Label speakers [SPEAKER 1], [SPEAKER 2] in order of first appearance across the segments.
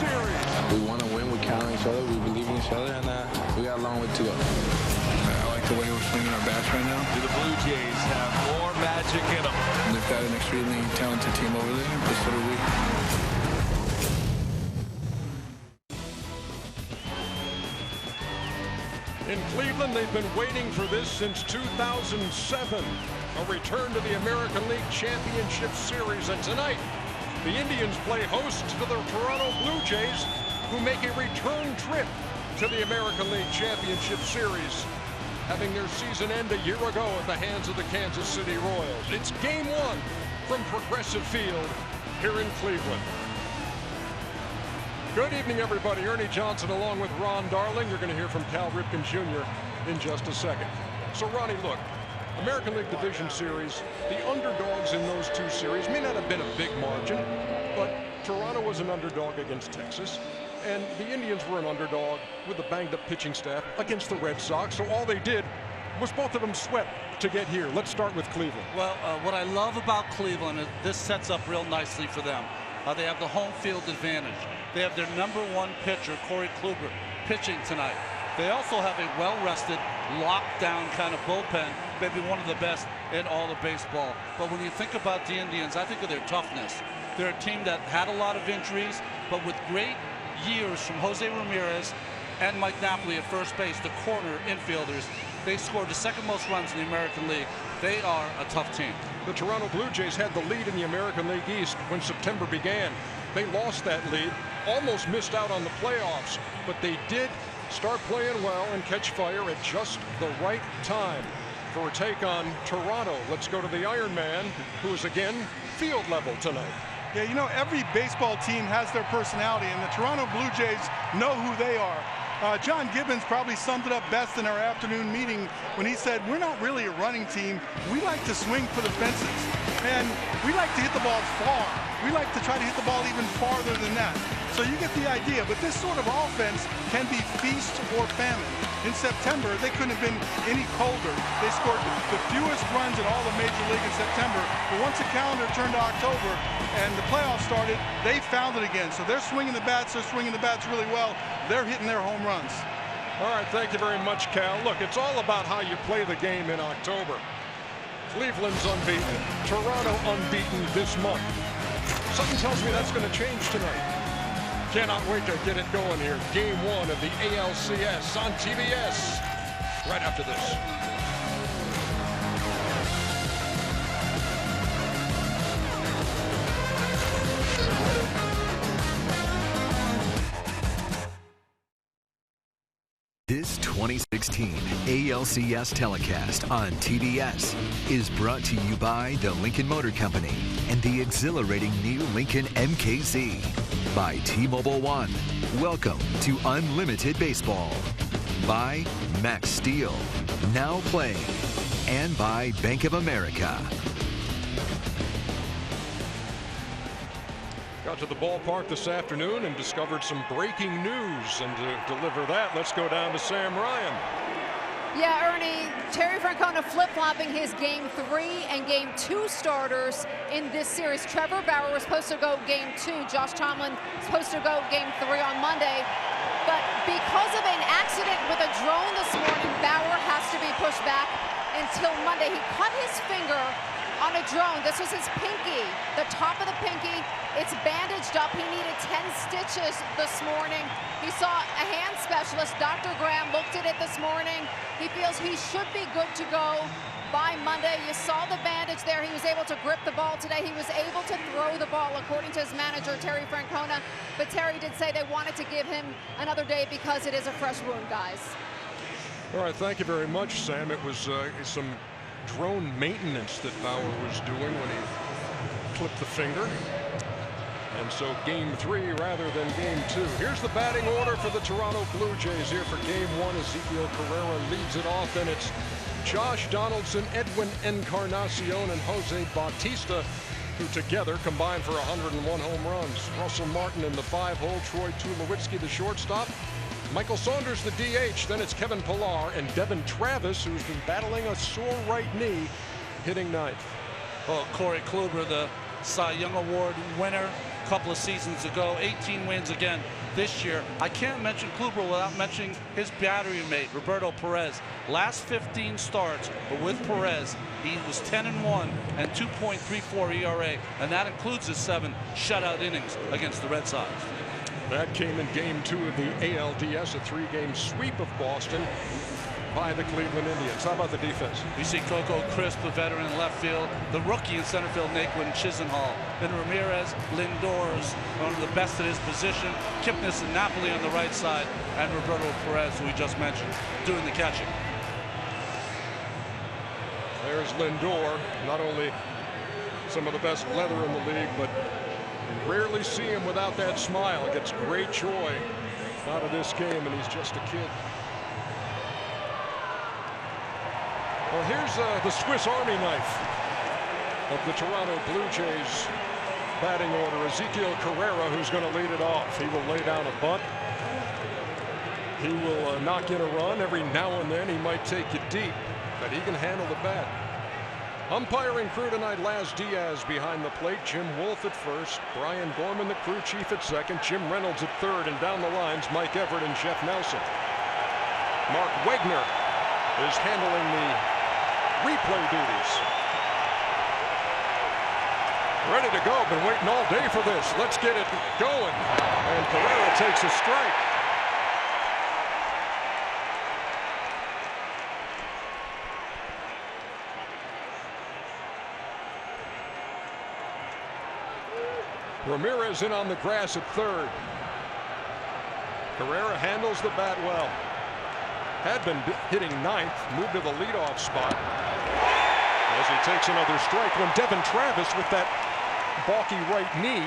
[SPEAKER 1] Series.
[SPEAKER 2] We want to win. We count on each other. We believe in each other, and we got a long way to go.
[SPEAKER 3] I like the way we're swinging our bats right now.
[SPEAKER 1] Do the Blue Jays have more magic in them?
[SPEAKER 3] They've got an extremely talented team over there, but so do we.
[SPEAKER 1] In Cleveland, they've been waiting for this since 2007. A return to the American League Championship Series. And tonight, the Indians play host to the Toronto Blue Jays, who make a return trip to the American League Championship Series, having their season end a year ago at the hands of the Kansas City Royals. It's Game 1 from Progressive Field here in Cleveland. Good evening, everybody. Ernie Johnson along with Ron Darling. You're going to hear from Cal Ripken Jr. in just a second. So, Ronnie, look, American League Division Series, the underdogs in those two series may not have been a big margin, but Toronto was an underdog against Texas, and the Indians were an underdog with a banged-up pitching staff against the Red Sox. So all they did was both of them swept to get here. Let's start with Cleveland.
[SPEAKER 4] Well, what I love about Cleveland is this sets up real nicely for them. They have the home field advantage. They have their #1 pitcher, Corey Kluber, pitching tonight. They also have a well-rested, lockdown kind of bullpen, maybe one of the best in all of baseball. But when you think about the Indians, I think of their toughness. They're a team that had a lot of injuries, but with great years from Jose Ramirez and Mike Napoli at first base, the corner infielders, they scored the second most runs in the American League. They are a tough team.
[SPEAKER 1] The Toronto Blue Jays had the lead in the American League East when September began. They lost that lead, almost missed out on the playoffs, but they did start playing well and catch fire at just the right time. For a take on Toronto, let's go to the Iron Man, who is again field level tonight.
[SPEAKER 5] Yeah, you know, every baseball team has their personality, and the Toronto Blue Jays know who they are. John Gibbons probably summed it up best in our afternoon meeting when he said, we're not really a running team. We like to swing for the fences, and we like to hit the ball far. We like to try to hit the ball even farther than that. So you get the idea, but this sort of offense can be feast or famine. In September, they couldn't have been any colder. They scored the fewest runs in all of Major League in September, but once the calendar turned to October and the playoffs started, they found it again. So they're swinging the bats really well. They're hitting their home runs.
[SPEAKER 1] All right, thank you very much, Cal. Look, it's all about how you play the game in October. Cleveland's unbeaten, Toronto unbeaten this month. Something tells me that's going to change tonight. Cannot wait to get it going here. Game 1 of the ALCS on TBS. Right after this.
[SPEAKER 6] This 2016 ALCS telecast on TBS is brought to you by the Lincoln Motor Company and the exhilarating new Lincoln MKZ. By T-Mobile One, welcome to Unlimited Baseball. By Max Steel, now playing. And by Bank of America.
[SPEAKER 1] Got to the ballpark this afternoon and discovered some breaking news. And to deliver that, let's go down to Sam Ryan.
[SPEAKER 7] Yeah, Ernie, Terry Francona flip-flopping his Game 3 and Game 2 starters in this series. Trevor Bauer was supposed to go Game 2. Josh Tomlin supposed to go Game 3 on Monday. But because of an accident with a drone this morning, Bauer has to be pushed back until Monday. He cut his finger on a drone. This was his pinky, the top of the pinky. It's bandaged up. He needed 10 stitches this morning. He saw a hand specialist. Dr. Graham looked at it this morning. He feels he should be good to go by Monday. You saw the bandage there. He was able to grip the ball today. He was able to throw the ball, according to his manager, Terry Francona. But Terry did say they wanted to give him another day because it is a fresh wound, guys.
[SPEAKER 1] All right, thank you very much, Sam. It was some drone maintenance that Bauer was doing when he clipped the finger. And so Game 3 rather than Game 2. Here's the batting order for the Toronto Blue Jays here for Game 1. Ezequiel Carrera leads it off, and it's Josh Donaldson, Edwin Encarnacion, and Jose Bautista, who together combined for 101 home runs. Russell Martin in the 5-hole, Troy Tulowitzki, the shortstop, Michael Saunders, the DH. Then it's Kevin Pillar and Devin Travis, who's been battling a sore right knee, hitting ninth.
[SPEAKER 4] Well, Corey Kluber, the Cy Young Award winner, couple of seasons ago. 18 wins again this year. I can't mention Kluber without mentioning his battery mate, Roberto Perez. Last 15 starts with Perez, he was 10-1 and 2.34 ERA, and that includes his 7 shutout innings against the Red Sox.
[SPEAKER 1] That came in Game 2 of the ALDS, a 3-game sweep of Boston by the Cleveland Indians. How about the defense?
[SPEAKER 4] We see Coco Crisp, the veteran in left field, the rookie in center field, Naquin Chisenhall, then Ramirez, Lindor's one of the best at his position, Kipnis and Napoli on the right side, and Roberto Perez, who we just mentioned, doing the catching.
[SPEAKER 1] There's Lindor, not only some of the best leather in the league, but you rarely see him without that smile. Gets great joy out of this game, and he's just a kid. Well, here's the Swiss Army knife of the Toronto Blue Jays batting order. Ezekiel Carrera, who's going to lead it off. He will lay down a bunt. He will knock in a run. Every now and then he might take you deep, but he can handle the bat. Umpiring crew tonight: Laz Diaz behind the plate, Jim Wolf at first, Brian Gorman, the crew chief, at second, Jim Reynolds at third, and down the lines, Mike Everett and Jeff Nelson. Mark Wegner is handling the replay duties. Ready to go. Been waiting all day for this. Let's get it going. And Carrera takes a strike. Ramirez in on the grass at third. Carrera handles the bat well. Had been hitting ninth, moved to the leadoff spot as he takes another strike. When Devin Travis with that balky right knee,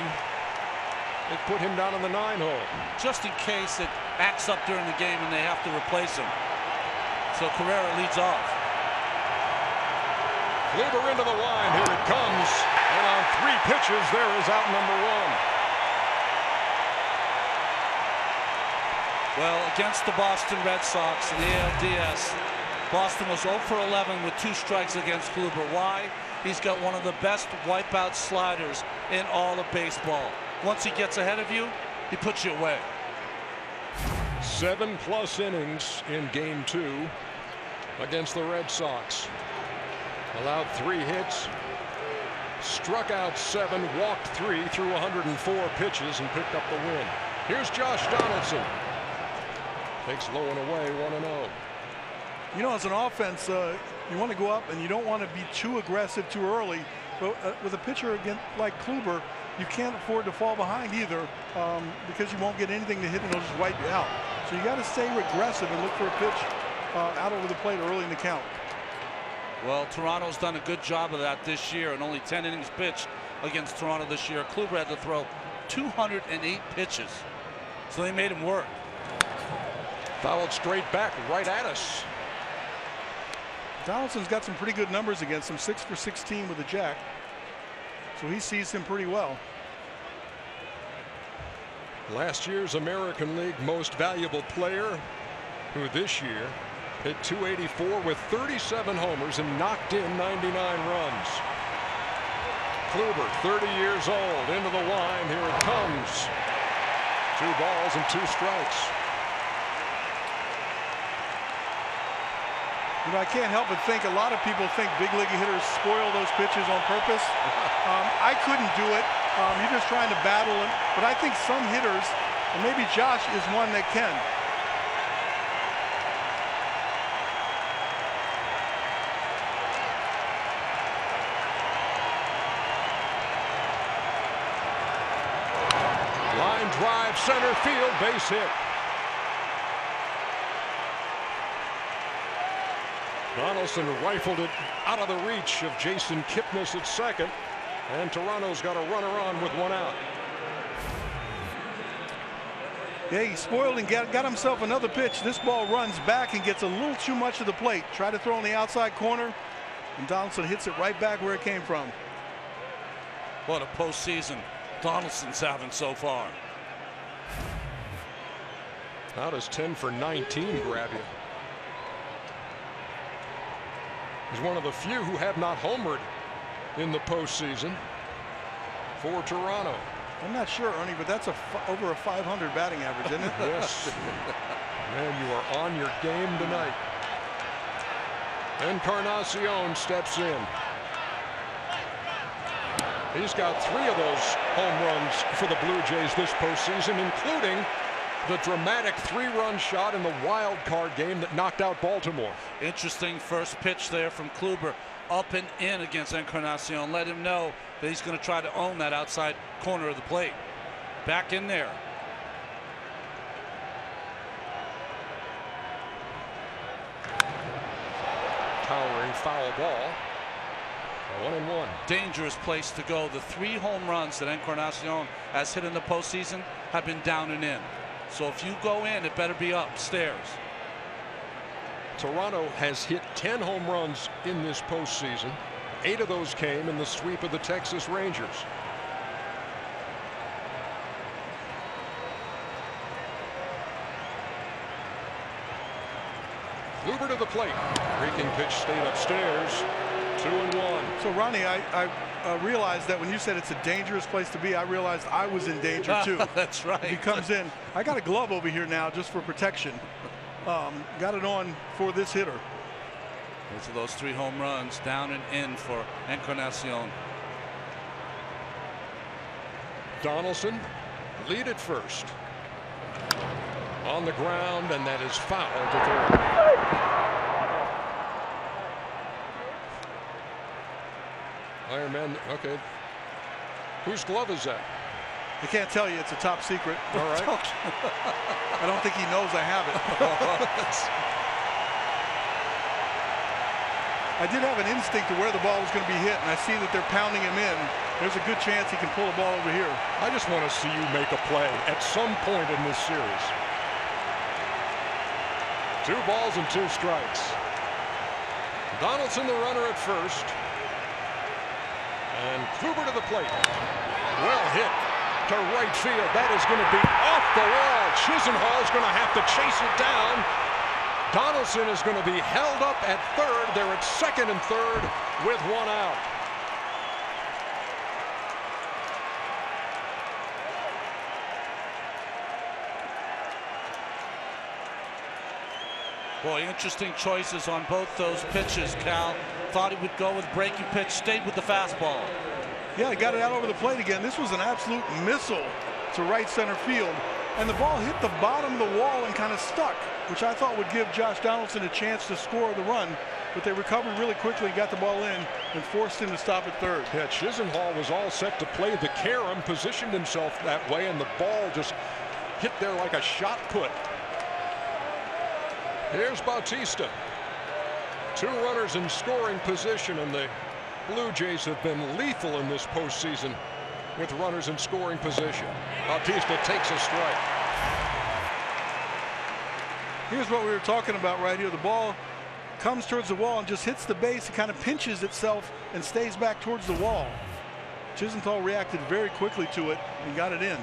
[SPEAKER 1] it put him down in the 9-hole.
[SPEAKER 4] Just in case it acts up during the game and they have to replace him. So Carrera leads off.
[SPEAKER 1] Kluber into the line. Here it comes. And on 3 pitches, there is out number 1.
[SPEAKER 4] Well, against the Boston Red Sox in the ALDS, Boston was 0 for 11 with 2 strikes against Kluber. Why? He's got one of the best wipeout sliders in all of baseball. Once he gets ahead of you, he puts you away.
[SPEAKER 1] 7+ innings in Game 2 against the Red Sox. Allowed 3 hits, struck out 7, walked 3, threw 104 pitches, and picked up the win. Here's Josh Donaldson. Takes low and away, 1-0.
[SPEAKER 5] You know, as an offense, you want to go up and you don't want to be too aggressive too early. But with a pitcher again like Kluber, you can't afford to fall behind either, because you won't get anything to hit and it'll just wipe you out. So you got to stay aggressive and look for a pitch out over the plate early in the count.
[SPEAKER 4] Well, Toronto's done a good job of that this year, and only 10 innings pitched against Toronto this year. Kluber had to throw 208 pitches, so they made him work.
[SPEAKER 1] Fouled straight back right at us.
[SPEAKER 5] Donaldson's got some pretty good numbers against him, 6 for 16 with a jack. So he sees him pretty well.
[SPEAKER 1] Last year's American League Most Valuable Player, who this year hit .284 with 37 homers and knocked in 99 runs. Kluber, 30 years old, into the line. Here it comes. 2 balls and 2 strikes.
[SPEAKER 5] You know, I can't help but think a lot of people think big league hitters spoil those pitches on purpose. I couldn't do it. You're just trying to battle it. But I think some hitters, and maybe Josh is one that can.
[SPEAKER 1] Line drive, center field, base hit. Donaldson rifled it out of the reach of Jason Kipnis at second, and Toronto's got a runner on with 1 out.
[SPEAKER 5] Yeah, he spoiled and got himself another pitch. This ball runs back and gets a little too much of the plate. Try to throw on the outside corner, and Donaldson hits it right back where it came from.
[SPEAKER 4] What a postseason Donaldson's having so far.
[SPEAKER 1] How does 10 for 19 grab you? He's one of the few who have not homered in the postseason for Toronto.
[SPEAKER 5] I'm not sure, Ernie, but that's over a 500 batting average, isn't it?
[SPEAKER 1] Yes. Man, you are on your game tonight. Encarnacion steps in. He's got 3 of those home runs for the Blue Jays this postseason, including the dramatic 3-run shot in the wild card game that knocked out Baltimore.
[SPEAKER 4] Interesting first pitch there from Kluber, up and in against Encarnacion. Let him know that he's going to try to own that outside corner of the plate. Back in there.
[SPEAKER 1] Towering foul ball. 1-1.
[SPEAKER 4] Dangerous place to go. The 3 home runs that Encarnacion has hit in the postseason have been down and in. So if you go in, it better be upstairs.
[SPEAKER 1] Toronto has hit 10 home runs in this postseason. 8 of those came in the sweep of the Texas Rangers. Kluber to the plate. Breaking pitch stayed upstairs. 2-1.
[SPEAKER 5] So, Ronnie, I realized that when you said it's a dangerous place to be, I realized I was in danger, too.
[SPEAKER 4] That's right.
[SPEAKER 5] He comes in. I got a glove over here now just for protection. Got it on for this hitter.
[SPEAKER 4] Those are those 3 home runs down and in for Encarnacion.
[SPEAKER 1] Donaldson lead at first. On the ground, and that is foul to third. Iron Man, okay. Whose glove is that?
[SPEAKER 5] I can't tell you. It's a top secret.
[SPEAKER 1] All right.
[SPEAKER 5] I don't think he knows I have it. I did have an instinct to where the ball was going to be hit, and I see that they're pounding him in. There's a good chance he can pull the ball over here.
[SPEAKER 1] I just want to see you make a play at some point in this series. 2 balls and 2 strikes. Donaldson the runner at first. And Kluber to the plate. Well hit to right field. That is going to be off the wall. Chisenhall's going to have to chase it down. Donaldson is going to be held up at third. They're at second and third with 1 out.
[SPEAKER 4] Boy, interesting choices on both those pitches, Cal. Thought he would go with breaking pitch, stayed with the fastball.
[SPEAKER 5] Yeah, he got it out over the plate again. This was an absolute missile to right center field. And the ball hit the bottom of the wall and kind of stuck, which I thought would give Josh Donaldson a chance to score the run. But they recovered really quickly, got the ball in, and forced him to stop at third.
[SPEAKER 1] Yeah, Chisenhall was all set to play the carom, positioned himself that way, and the ball just hit there like a shot put. Here's Bautista. 2 runners in scoring position, and the Blue Jays have been lethal in this postseason with runners in scoring position. Bautista takes a strike.
[SPEAKER 5] Here's what we were talking about right here. The ball comes towards the wall and just hits the base. It kind of pinches itself and stays back towards the wall. Chisenhall reacted very quickly to it and got it in.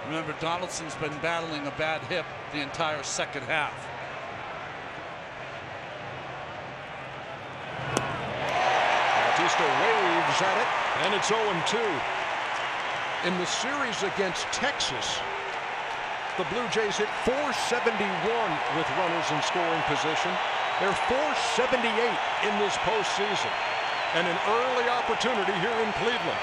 [SPEAKER 4] Remember, Donaldson's been battling a bad hip the entire second half.
[SPEAKER 1] Bautista waves at it, and it's 0-2. In the series against Texas, the Blue Jays hit .471 with runners in scoring position. They're .478 in this postseason, and an early opportunity here in Cleveland.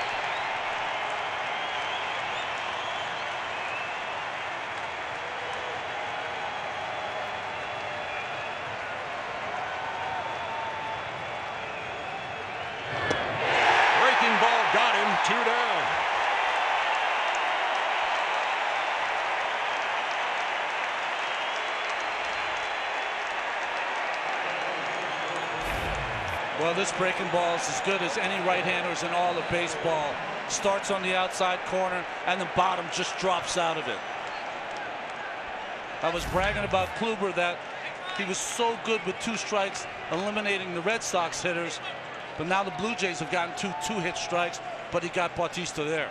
[SPEAKER 1] Breaking ball got him, 2 down.
[SPEAKER 4] Well, this breaking ball is as good as any right-handers in all of baseball. Starts on the outside corner, and the bottom just drops out of it. I was bragging about Kluber that he was so good with 2 strikes, eliminating the Red Sox hitters. But now the Blue Jays have gotten 2 hit strikes, but he got Bautista there.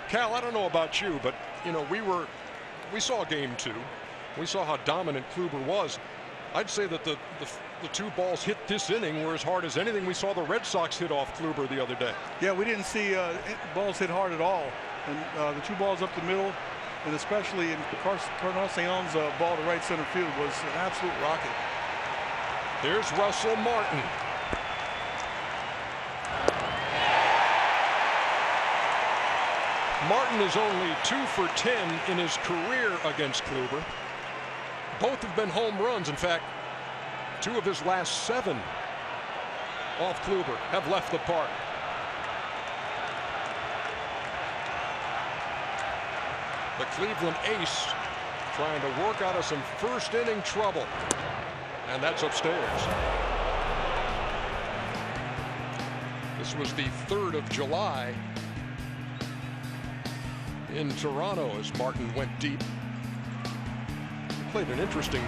[SPEAKER 1] Cal, I don't know about you, but you know, we saw game 2. We saw how dominant Kluber was. I'd say that the two balls hit this inning were as hard as anything we saw the Red Sox hit off Kluber the other day.
[SPEAKER 5] Yeah, we didn't see balls hit hard at all. And the two balls up the middle, and especially in Cardinal St-On's ball to right center field was an absolute rocket.
[SPEAKER 1] Here's Russell Martin. Martin is only 2 for 10 in his career against Kluber. Both have been home runs. In fact, 2 of his last 7 off Kluber have left the park. The Cleveland ace trying to work out of some first inning trouble. And that's upstairs. This was the 3rd of July in Toronto as Martin went deep. Played an interesting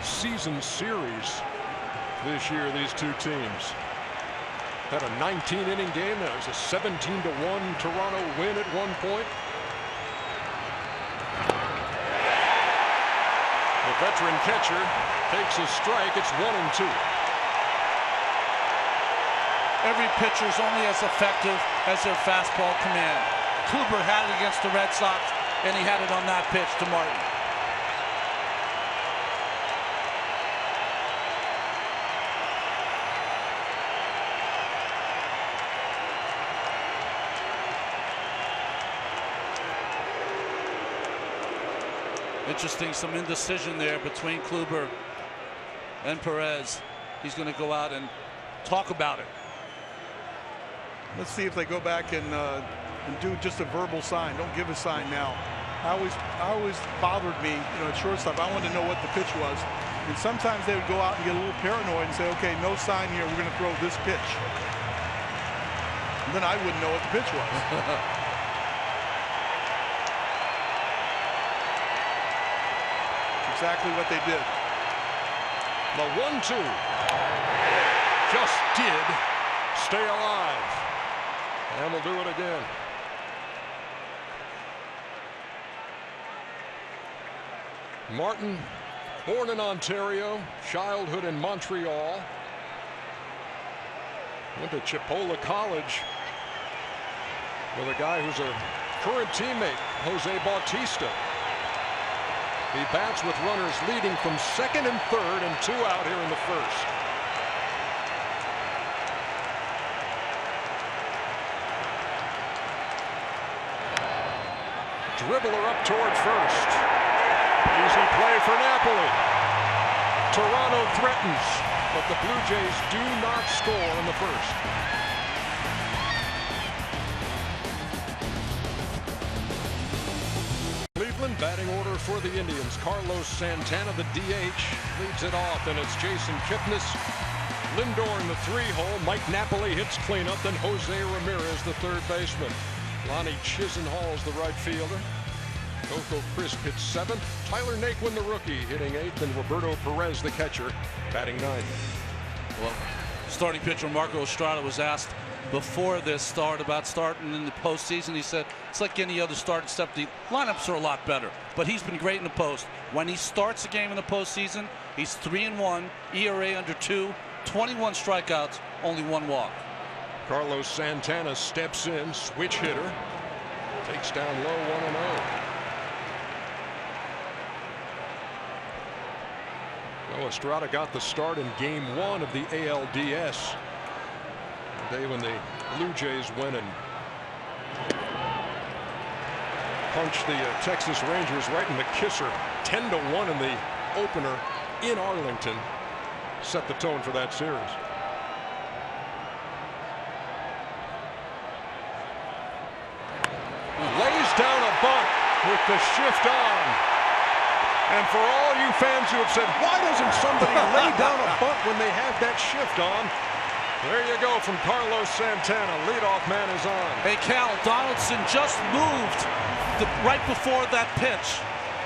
[SPEAKER 1] season series this year, these two teams. Had a 19-inning game. That was a 17-1 Toronto win at one point. The veteran catcher takes a strike. It's 1-2.
[SPEAKER 4] Every pitcher is only as effective as their fastball command. Kluber had it against the Red Sox, and he had it on that pitch to Martin. Interesting, some indecision there between Kluber and Perez. He's going to go out and talk about it.
[SPEAKER 5] Let's see if they go back and do just a verbal sign. Don't give a sign now. Always bothered me, at shortstop. I wanted to know what the pitch was. And sometimes they would go out and get a little paranoid and say, okay, no sign here. We're going to throw this pitch. And then I wouldn't know what the pitch was. Exactly what they did.
[SPEAKER 1] The 1-2 just did stay alive. And we'll do it again. Martin, born in Ontario, childhood in Montreal. Went to Chipola College with a guy who's a current teammate, Jose Bautista. He bats with runners leading from second and third and 2 out here in the first. Dribbler up toward first. Easy play for Napoli. Toronto threatens, but the Blue Jays do not score in the first. Cleveland batting order for the Indians. Carlos Santana, the DH, leads it off, and it's Jason Kipnis. Lindor in the 3-hole. Mike Napoli hits cleanup, then Jose Ramirez, the third baseman. Lonnie Chisenhall's the right fielder. Coco Crisp hits 7th. Tyler Naquin, the rookie, hitting 8th, and Roberto Perez, the catcher, batting 9th.
[SPEAKER 4] Well, starting pitcher Marco Estrada was asked before this start about starting in the postseason. He said it's like any other start except the lineups are a lot better. But he's been great in the post. When he starts a game in the postseason, he's 3-1, ERA under 2, 21 strikeouts, only 1 walk.
[SPEAKER 1] Carlos Santana steps in, switch hitter, takes down low 1-0. Well, Estrada got the start in Game 1 of the ALDS. The day when the Blue Jays went and punched the Texas Rangers right in the kisser. 10-1 in the opener in Arlington. Set the tone for that series. Lays down a bunt with the shift on. And for all you fans who have said, why doesn't somebody lay down a bunt when they have that shift on? There you go from Carlos Santana. Leadoff man is on.
[SPEAKER 4] Hey, Cal, Donaldson just moved right before that pitch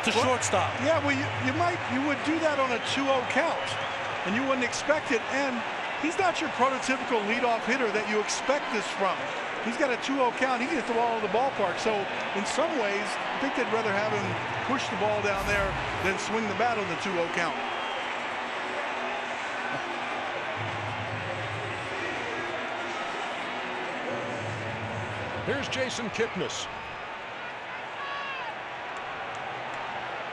[SPEAKER 4] to shortstop.
[SPEAKER 5] Yeah, well, you would do that on a 2-0 count, and you wouldn't expect it. And he's not your prototypical leadoff hitter that you expect this from. He's got a 2-0 count. He can hit the ball in the ballpark. So in some ways, I think they'd rather have him push the ball down there than swing the bat on the 2-0 count.
[SPEAKER 1] Here's Jason Kipnis.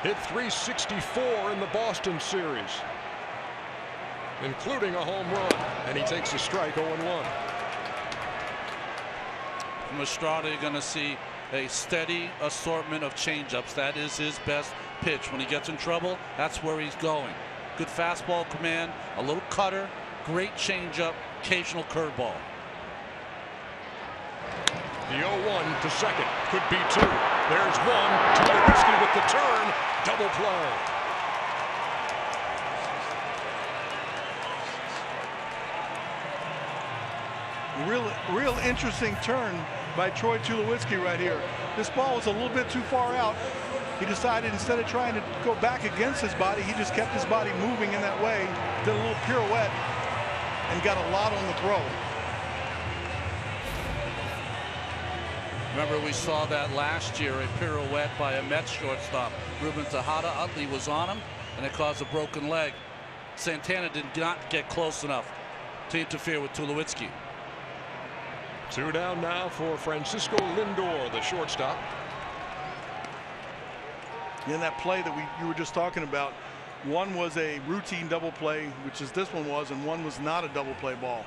[SPEAKER 1] Hit .364 in the Boston series, including a home run, and he takes a strike 0-1.
[SPEAKER 4] From Estrada, you're going to see a steady assortment of changeups. That is his best pitch. When he gets in trouble, that's where he's going. Good fastball command, a little cutter, great changeup, occasional curveball.
[SPEAKER 1] The 0-1 to second, could be two. There's one. Tulowitzki with the turn, double play.
[SPEAKER 5] Real interesting turn by Troy Tulowitzki right here. This ball was a little bit too far out. He decided instead of trying to go back against his body, he just kept his body moving in that way, did a little pirouette, and got a lot on the throw.
[SPEAKER 4] Remember, we saw that last year, a pirouette by a Mets shortstop. Ruben Tejada Utley was on him, and it caused a broken leg. Santana did not get close enough to interfere with Tulowitzki.
[SPEAKER 1] 2 down now for Francisco Lindor, the shortstop.
[SPEAKER 5] In that play that you were just talking about, one was a routine double play, which is this one was, and one was not a double play ball.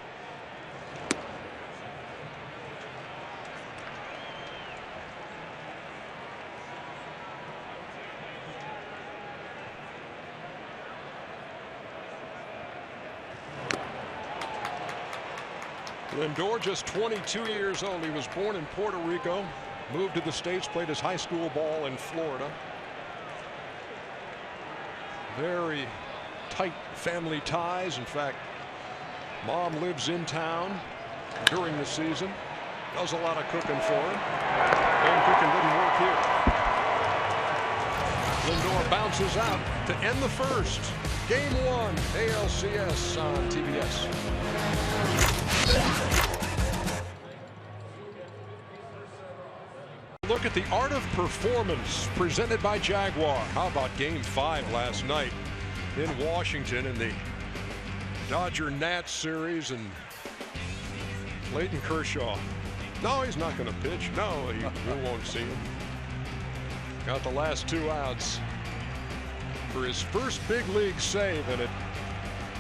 [SPEAKER 1] Lindor, just 22 years old. He was born in Puerto Rico, moved to the States, played his high school ball in Florida. Very tight family ties. In fact, mom lives in town during the season, does a lot of cooking for him. And cooking didn't work here. Lindor bounces out to end the first. Game 1, ALCS on TBS. Look at the art of performance presented by Jaguar. How about Game 5 last night in Washington in the Dodger-Nats series, and Clayton Kershaw. No, he's not going to pitch. No, we won't see him. Got the last 2 outs for his first big league save, and it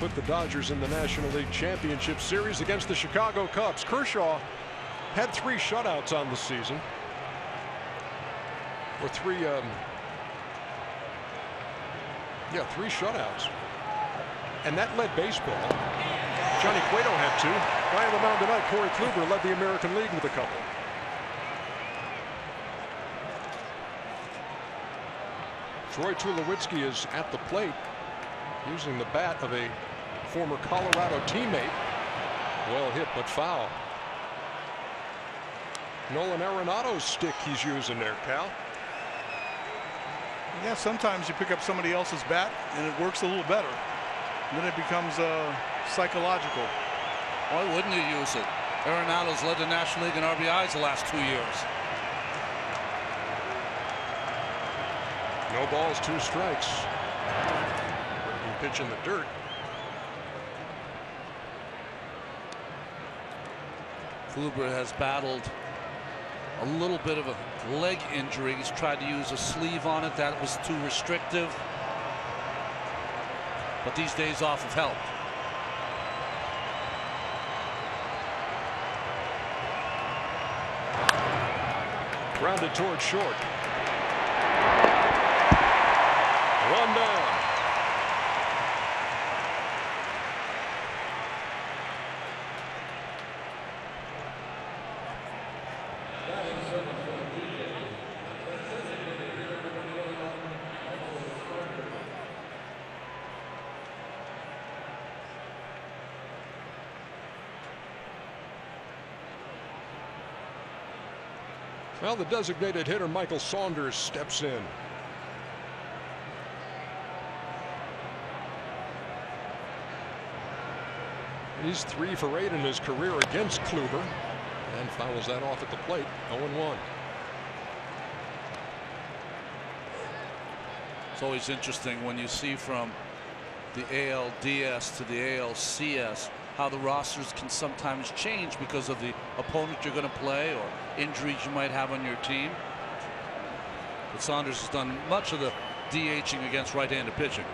[SPEAKER 1] put the Dodgers in the National League Championship Series against the Chicago Cubs. Kershaw had 3 shutouts on the season, or 3 shutouts, and that led baseball. Johnny Cueto had 2. Guy on the mound tonight, Corey Kluber, led the American League with a couple. Troy Tulowitzki is at the plate using the bat of a former Colorado teammate. Well hit, but foul. Nolan Arenado's stick he's using there, Cal.
[SPEAKER 5] Yeah, sometimes you pick up somebody else's bat and it works a little better. And then it becomes psychological.
[SPEAKER 4] Why wouldn't you use it? Arenado's led the National League in RBIs the last 2 years.
[SPEAKER 1] No balls, 2 strikes. Pitch in the dirt.
[SPEAKER 4] Kluber has battled a little bit of a leg injury. He's tried to use a sleeve on it. That was too restrictive. But these days off have helped.
[SPEAKER 1] Grounded toward short. Run down. Well, the designated hitter Michael Saunders steps in. He's 3 for 8 in his career against Kluber, and fouls that off at the plate. 0-1.
[SPEAKER 4] It's always interesting when you see from the ALDS to the ALCS how the rosters can sometimes change because of the opponent you're going to play or injuries you might have on your team. But Saunders has done much of the DHing against right-handed pitching.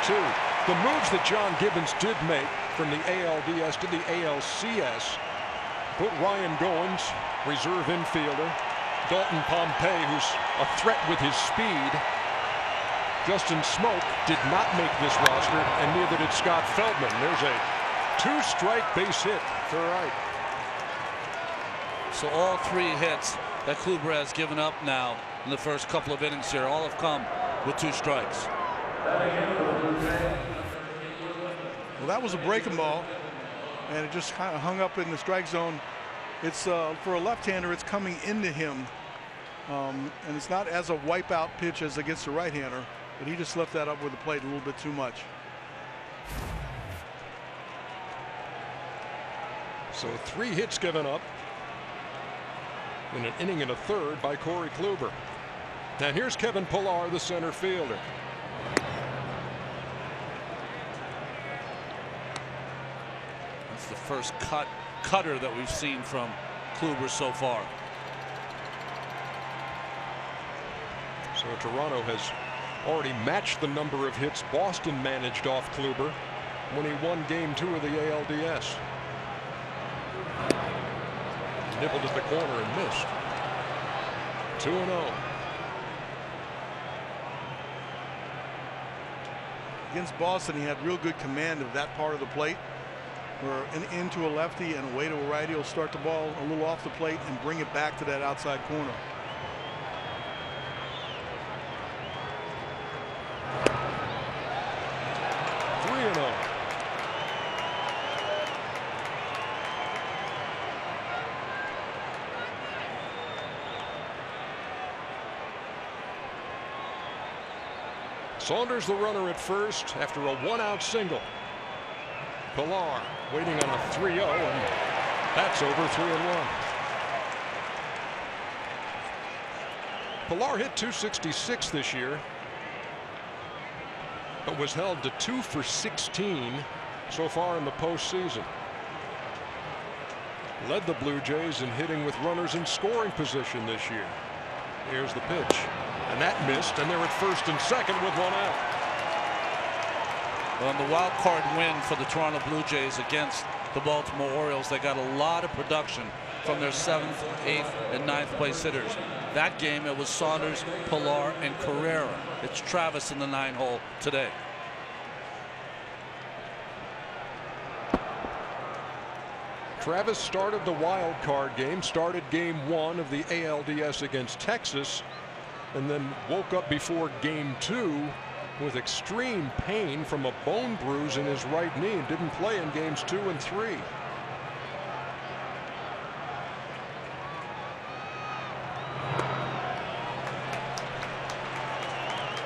[SPEAKER 1] Two. The moves that John Gibbons did make from the ALDS to the ALCS put Ryan Goins, reserve infielder, Dalton Pompey, who's a threat with his speed. Justin Smoke did not make this roster, and neither did Scott Feldman. There's a two-strike base hit for right.
[SPEAKER 4] So all 3 hits that Kluber has given up now in the first couple of innings here all have come with 2 strikes.
[SPEAKER 5] Well, that was a breaking ball, and it just kind of hung up in the strike zone. It's for a left-hander, it's coming into him, and it's not as a wipeout pitch as against the right-hander, but he just left that up with the plate a little bit too much.
[SPEAKER 1] So 3 hits given up in an inning and a third by Corey Kluber. Now here's Kevin Pillar, the center fielder.
[SPEAKER 4] The first cutter that we've seen from Kluber so far.
[SPEAKER 1] So Toronto has already matched the number of hits Boston managed off Kluber when he won Game 2 of the ALDS. Nibbled at the corner and missed. 2-0.
[SPEAKER 5] Against Boston, he had real good command of that part of the plate, where into a lefty and away to a righty. He'll start the ball a little off the plate and bring it back to that outside corner.
[SPEAKER 1] Saunders the runner at first after a 1-out single. Pillar waiting on a 3-0, and that's over 3-1. Pillar hit .266 this year, but was held to 2 for 16 so far in the postseason. Led the Blue Jays in hitting with runners in scoring position this year. Here's the pitch, and that missed, and they're at first and second with 1 out.
[SPEAKER 4] On the wild card win for the Toronto Blue Jays against the Baltimore Orioles, they got a lot of production from their 7th, 8th, and 9th place hitters. That game, it was Saunders, Pillar, and Carrera. It's Travis in the 9-hole today.
[SPEAKER 1] Travis started the wild card game, started Game 1 of the ALDS against Texas, and then woke up before Game 2 with extreme pain from a bone bruise in his right knee and didn't play in Games 2 and 3.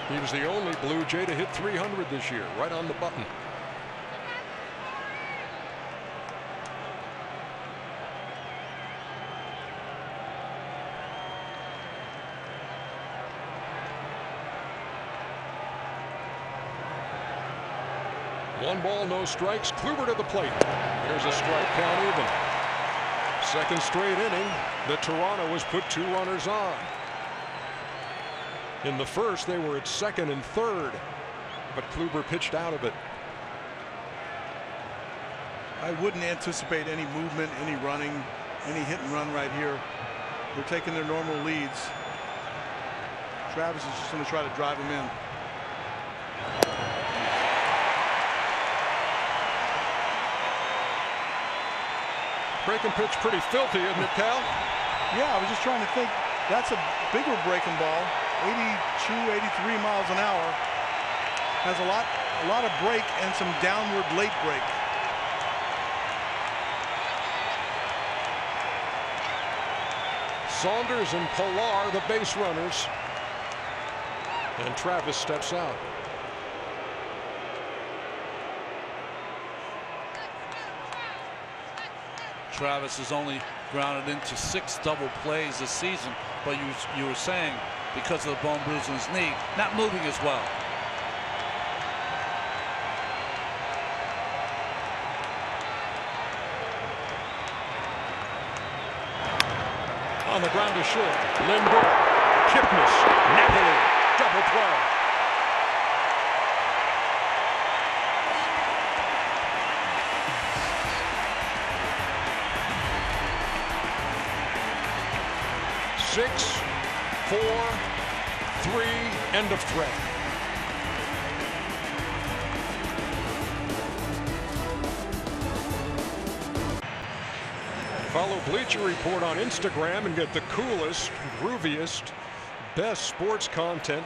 [SPEAKER 1] He was the only Blue Jay to hit 300 this year, right on the button. One ball, no strikes. Kluber to the plate. There's a strike, count even. Second straight inning that Toronto has put 2 runners on. In the first, they were at second and third, but Kluber pitched out of it.
[SPEAKER 5] I wouldn't anticipate any movement, any running, any hit and run right here. They're taking their normal leads. Travis is just going to try to drive him in.
[SPEAKER 1] Breaking pitch pretty filthy, isn't it, Cal?
[SPEAKER 5] Yeah, I was just trying to think. That's a bigger breaking ball, 82, 83 miles an hour. Has a lot of break and some downward late break.
[SPEAKER 1] Saunders and Pillar, the base runners, and Travis steps out.
[SPEAKER 4] Travis has only grounded into 6 double plays this season, but you were saying because of the bone bruise in his knee, not moving as well.
[SPEAKER 1] On the ground to short. Lindor. Kipnis. Napoli. Double play. Six, 4, 3, end of threat. Follow Bleacher Report on Instagram and get the coolest, grooviest, best sports content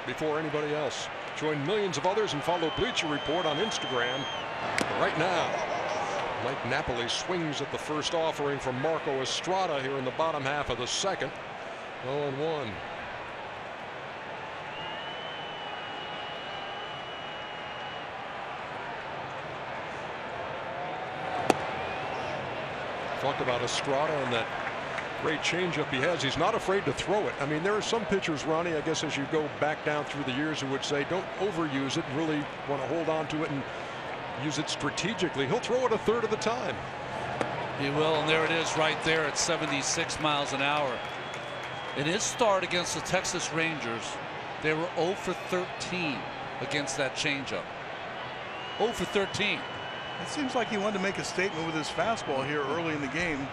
[SPEAKER 1] before anybody else. Join millions of others and follow Bleacher Report on Instagram right now. Mike Napoli swings at the first offering from Marco Estrada here in the bottom half of the second. 0-1. Talked about Estrada and that great changeup he has. He's not afraid to throw it. I mean, there are some pitchers, Ronnie, I guess as you go back down through the years, who would say don't overuse it, really want to hold on to it and use it strategically. He'll throw it a third of the time.
[SPEAKER 4] He will, and there it is right there at 76 miles an hour. In his start against the Texas Rangers, they were 0 for 13 against that changeup. 0 for 13.
[SPEAKER 5] It seems like he wanted to make a statement with his fastball here early in the game.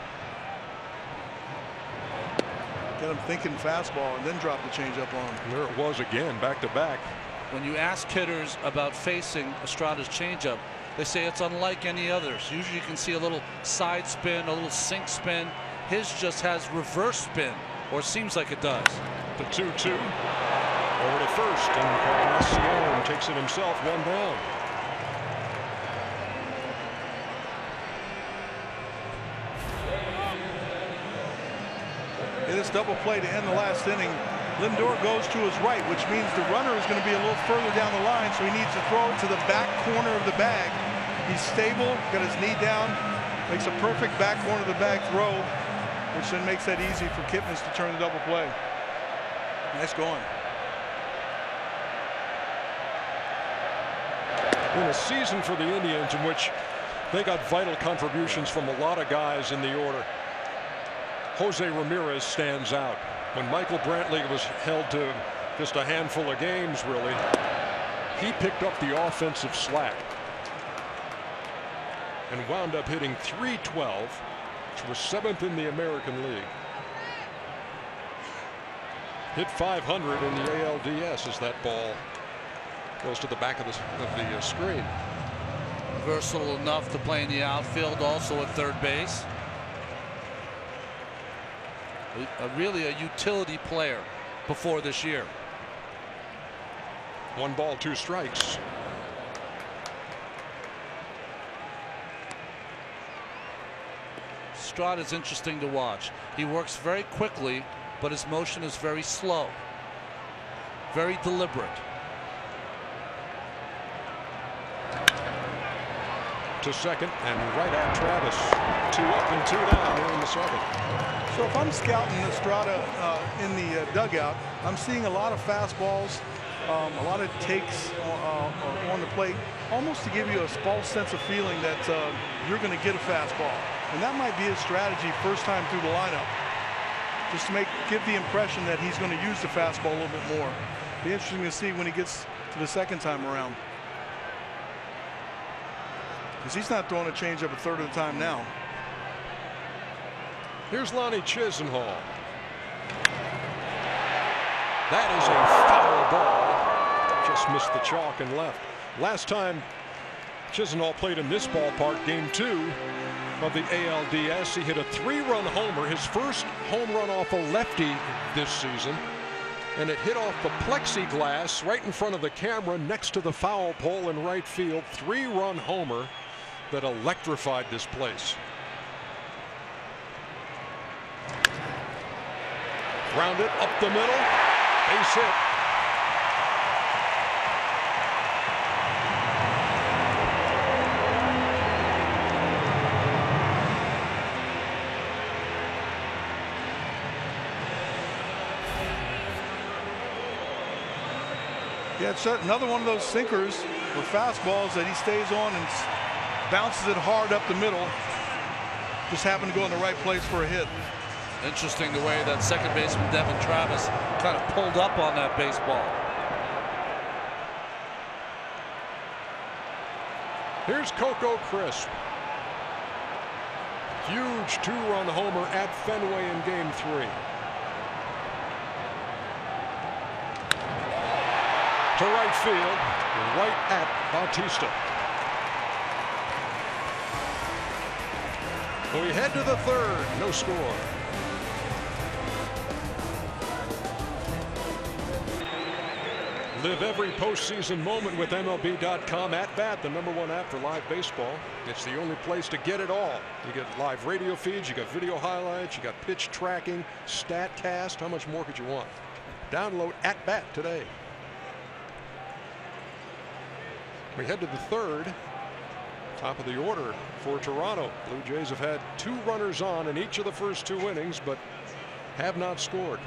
[SPEAKER 5] Get him thinking fastball and then drop the changeup on him.
[SPEAKER 1] There it was again, back to back.
[SPEAKER 4] When you ask hitters about facing Estrada's changeup, they say it's unlike any others. Usually you can see a little side spin, a little sink spin. His just has reverse spin, or seems like it does.
[SPEAKER 1] The 2-2 over to first, and Carlos takes it himself, one down.
[SPEAKER 5] In this double play to end the last inning, Lindor goes to his right, which means the runner is going to be a little further down the line, so he needs to throw it to the back corner of the bag. He's stable, got his knee down, makes a perfect back corner of the bag throw, which then makes that easy for Kipnis to turn the double play. Nice going.
[SPEAKER 1] In a season for the Indians in which they got vital contributions from a lot of guys in the order, Jose Ramirez stands out. When Michael Brantley was held to just a handful of games, really, he picked up the offensive slack and wound up hitting .312, which was 7th in the American League. Hit .500 in the ALDS as that ball goes to the back of the screen.
[SPEAKER 4] Versatile enough to play in the outfield, also at third base. Really a utility player before this year.
[SPEAKER 1] 1 ball, 2 strikes.
[SPEAKER 4] Estrada is interesting to watch. He works very quickly, but his motion is very slow, very deliberate.
[SPEAKER 1] To second and right at Travis. 2 up and 2 down here in the second.
[SPEAKER 5] So if I'm scouting Estrada in the dugout, I'm seeing a lot of fastballs, a lot of takes on the plate, almost to give you a false sense of feeling that you're going to get a fastball. And that might be his strategy first time through the lineup, just to give the impression that he's going to use the fastball a little bit more. Be interesting to see when he gets to the second time around, because he's not throwing a changeup a third of the time now.
[SPEAKER 1] Here's Lonnie Chisenhall. That is a foul ball. Just missed the chalk and left. Last time Chisenhall played in this ballpark, game 2 of the ALDS, he hit a 3-run homer, his first home run off a lefty this season, and it hit off the plexiglass right in front of the camera next to the foul pole in right field. 3-run homer that electrified this place. Grounded up the middle, base hit.
[SPEAKER 5] Yeah, it's another one of those sinkers or fastballs that he stays on and bounces it hard up the middle. Just happened to go in the right place for a hit.
[SPEAKER 4] Interesting the way that second baseman Devin Travis kind of pulled up on that baseball.
[SPEAKER 1] Here's Coco Crisp. Huge two-run homer at Fenway in Game 3. To right field, right at Bautista. We head to the third, no score. Live every postseason moment with MLB.com. At Bat, the #1 app for live baseball. It's the only place to get it all. You get live radio feeds, you got video highlights, you got pitch tracking, StatCast. How much more could you want? Download At Bat today. We head to the third. Top of the order for Toronto. Blue Jays have had 2 runners on in each of the first 2 innings, but have not scored.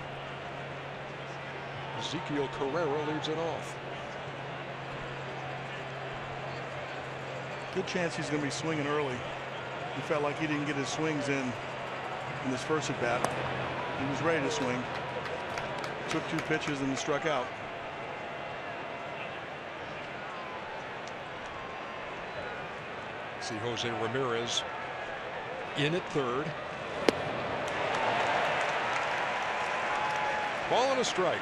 [SPEAKER 1] Ezequiel Carrera leads it off.
[SPEAKER 5] Good chance he's going to be swinging early. He felt like he didn't get his swings in this first at bat. He was ready to swing. Took 2 pitches and struck out.
[SPEAKER 1] See Jose Ramirez in at third. Ball and a strike.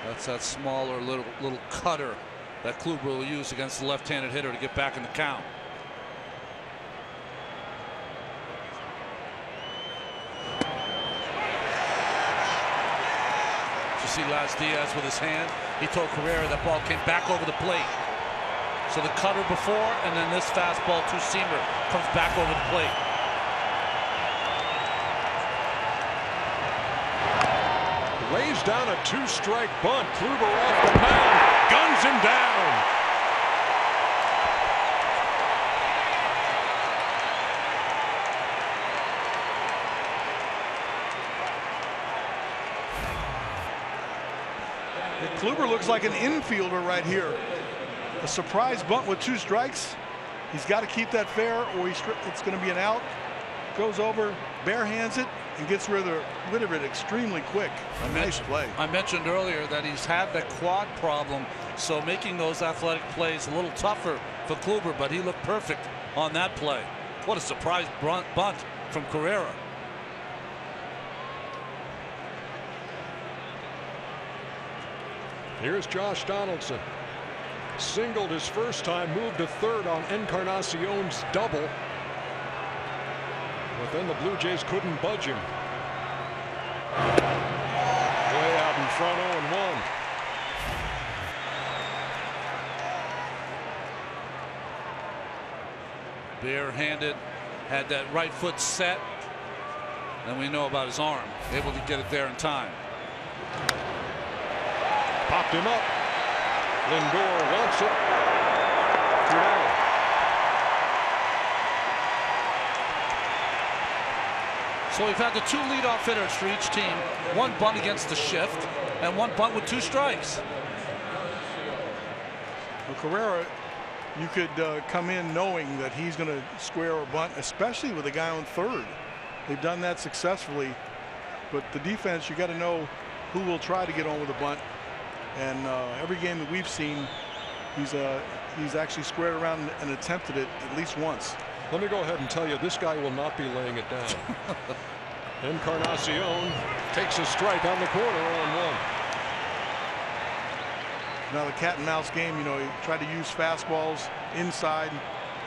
[SPEAKER 4] That's that smaller little cutter that Kluber will use against the left-handed hitter to get back in the count. Did you see Laz Diaz with his hand? He told Carrera that ball came back over the plate. So the cutter before, and then this fastball two-seamer comes back over the plate.
[SPEAKER 1] Lays down a 2-strike bunt. Kluber off the mound, guns him down.
[SPEAKER 5] Kluber looks like an infielder right here. A surprise bunt with 2 strikes. He's got to keep that fair or it's going to be an out. Goes over, bare hands it, and gets rid of it extremely quick. Nice play.
[SPEAKER 4] I mentioned earlier that he's had the quad problem, so making those athletic plays a little tougher for Kluber, but he looked perfect on that play. What a surprise bunt from Carrera.
[SPEAKER 1] Here's Josh Donaldson. Singled his first time, moved to third on Encarnacion's double. But then the Blue Jays couldn't budge him. Way out in front, 0-1.
[SPEAKER 4] Barehanded, had that right foot set. And we know about his arm, able to get it there in time.
[SPEAKER 1] Popped him up. Lindor wants it. 2-0.
[SPEAKER 4] So we've had the 2 leadoff hitters for each team. 1 bunt against the shift and 1 bunt with 2 strikes.
[SPEAKER 5] Well, Carrera, you could come in knowing that he's going to square or bunt, especially with a guy on third. They've done that successfully. But the defense, you got to know who will try to get on with a bunt. And every game that we've seen, he's actually squared around and attempted it at least once.
[SPEAKER 1] Let me go ahead and tell you, this guy will not be laying it down. Encarnacion takes a strike on the corner, 0-1.
[SPEAKER 5] Now the cat and mouse game, you know, he tried to use fastballs inside.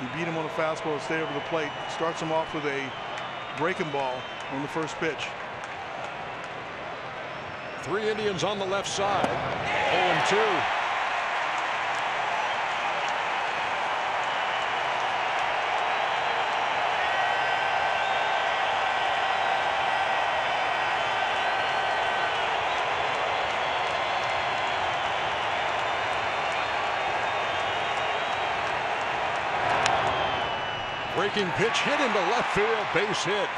[SPEAKER 5] He beat him on a fastball to stay over the plate. Starts him off with a breaking ball on the first pitch.
[SPEAKER 1] 3 Indians on the left side. 0-2. Breaking pitch hit into left field, base hit.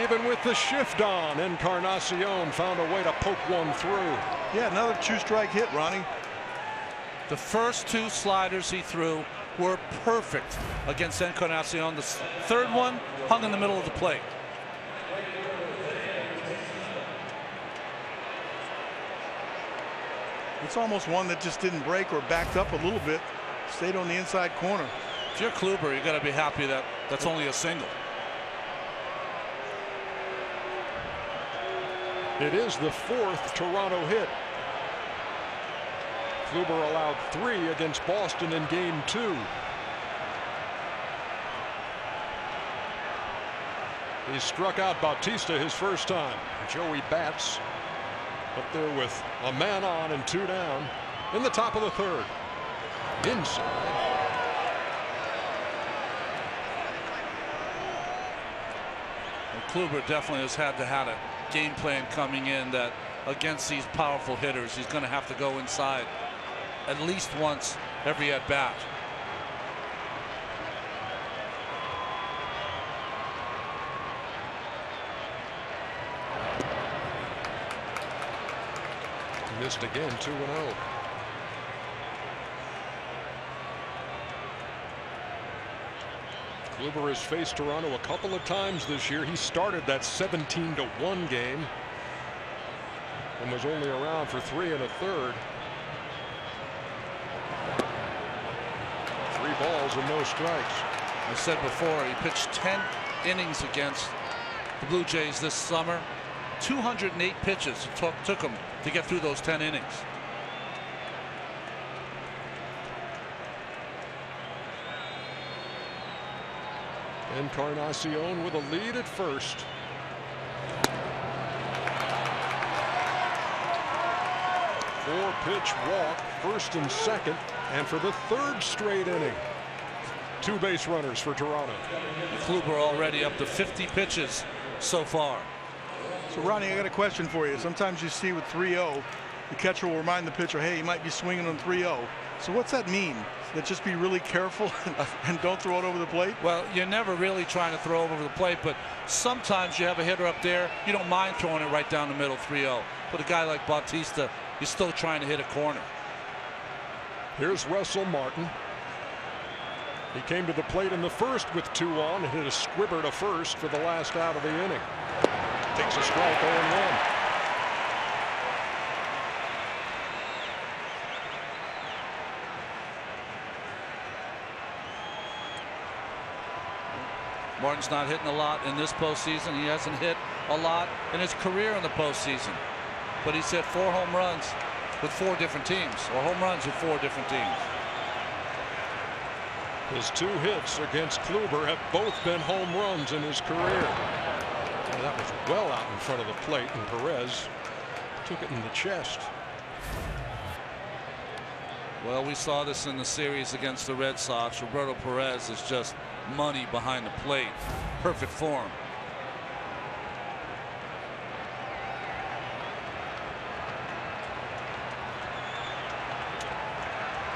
[SPEAKER 1] Even with the shift on, Encarnacion found a way to poke one through.
[SPEAKER 5] Yeah, another 2-strike hit, Ronnie.
[SPEAKER 4] The first 2 sliders he threw were perfect against Encarnacion. The third one hung in the middle of the plate.
[SPEAKER 5] It's almost one that just didn't break or backed up a little bit. Stayed on the inside corner.
[SPEAKER 4] If you're Kluber, you got to be happy that that's only a single.
[SPEAKER 1] It is the 4th Toronto hit. Kluber allowed 3 against Boston in Game 2. He struck out Bautista his first time. Joey Bats up there with a man on and 2 down in the top of the 3rd. Inside.
[SPEAKER 4] And Kluber definitely has had to have a game plan coming in that against these powerful hitters, he's going to have to go inside at least once every at bat.
[SPEAKER 1] Missed again, 2-0. Kluber has faced Toronto a couple of times this year. He started that 17-1 game and was only around for 3 1/3. 3 balls and no strikes.
[SPEAKER 4] I said before, he pitched 10 innings against the Blue Jays this summer. 208 pitches it took him to get through those 10 innings.
[SPEAKER 1] Encarnacion with a lead at first. Four-pitch walk, first and second, and for the 3rd straight inning. 2 base runners for Toronto.
[SPEAKER 4] Kluber already up to 50 pitches so far.
[SPEAKER 5] So Ronnie, I got a question for you. Sometimes you see with 3-0, the catcher will remind the pitcher, hey, you might be swinging on 3-0. So what's that mean? That just be really careful and don't throw it over the plate?
[SPEAKER 4] Well, you're never really trying to throw it over the plate, but sometimes you have a hitter up there, you don't mind throwing it right down the middle, 3-0. But a guy like Bautista, you're still trying to hit a corner.
[SPEAKER 1] Here's Russell Martin. He came to the plate in the first with 2 on and hit a squibber to first for the last out of the inning. Takes a strike, 0-1.
[SPEAKER 4] Martin's not hitting a lot in this postseason. He hasn't hit a lot in his career in the postseason. But he's hit 4 home runs with 4 different teams, or home runs with 4 different teams.
[SPEAKER 1] His 2 hits against Kluber have both been home runs in his career. And that was well out in front of the plate, and Perez took it in the chest.
[SPEAKER 4] Well, we saw this in the series against the Red Sox. Roberto Perez is just money behind the plate. Perfect form.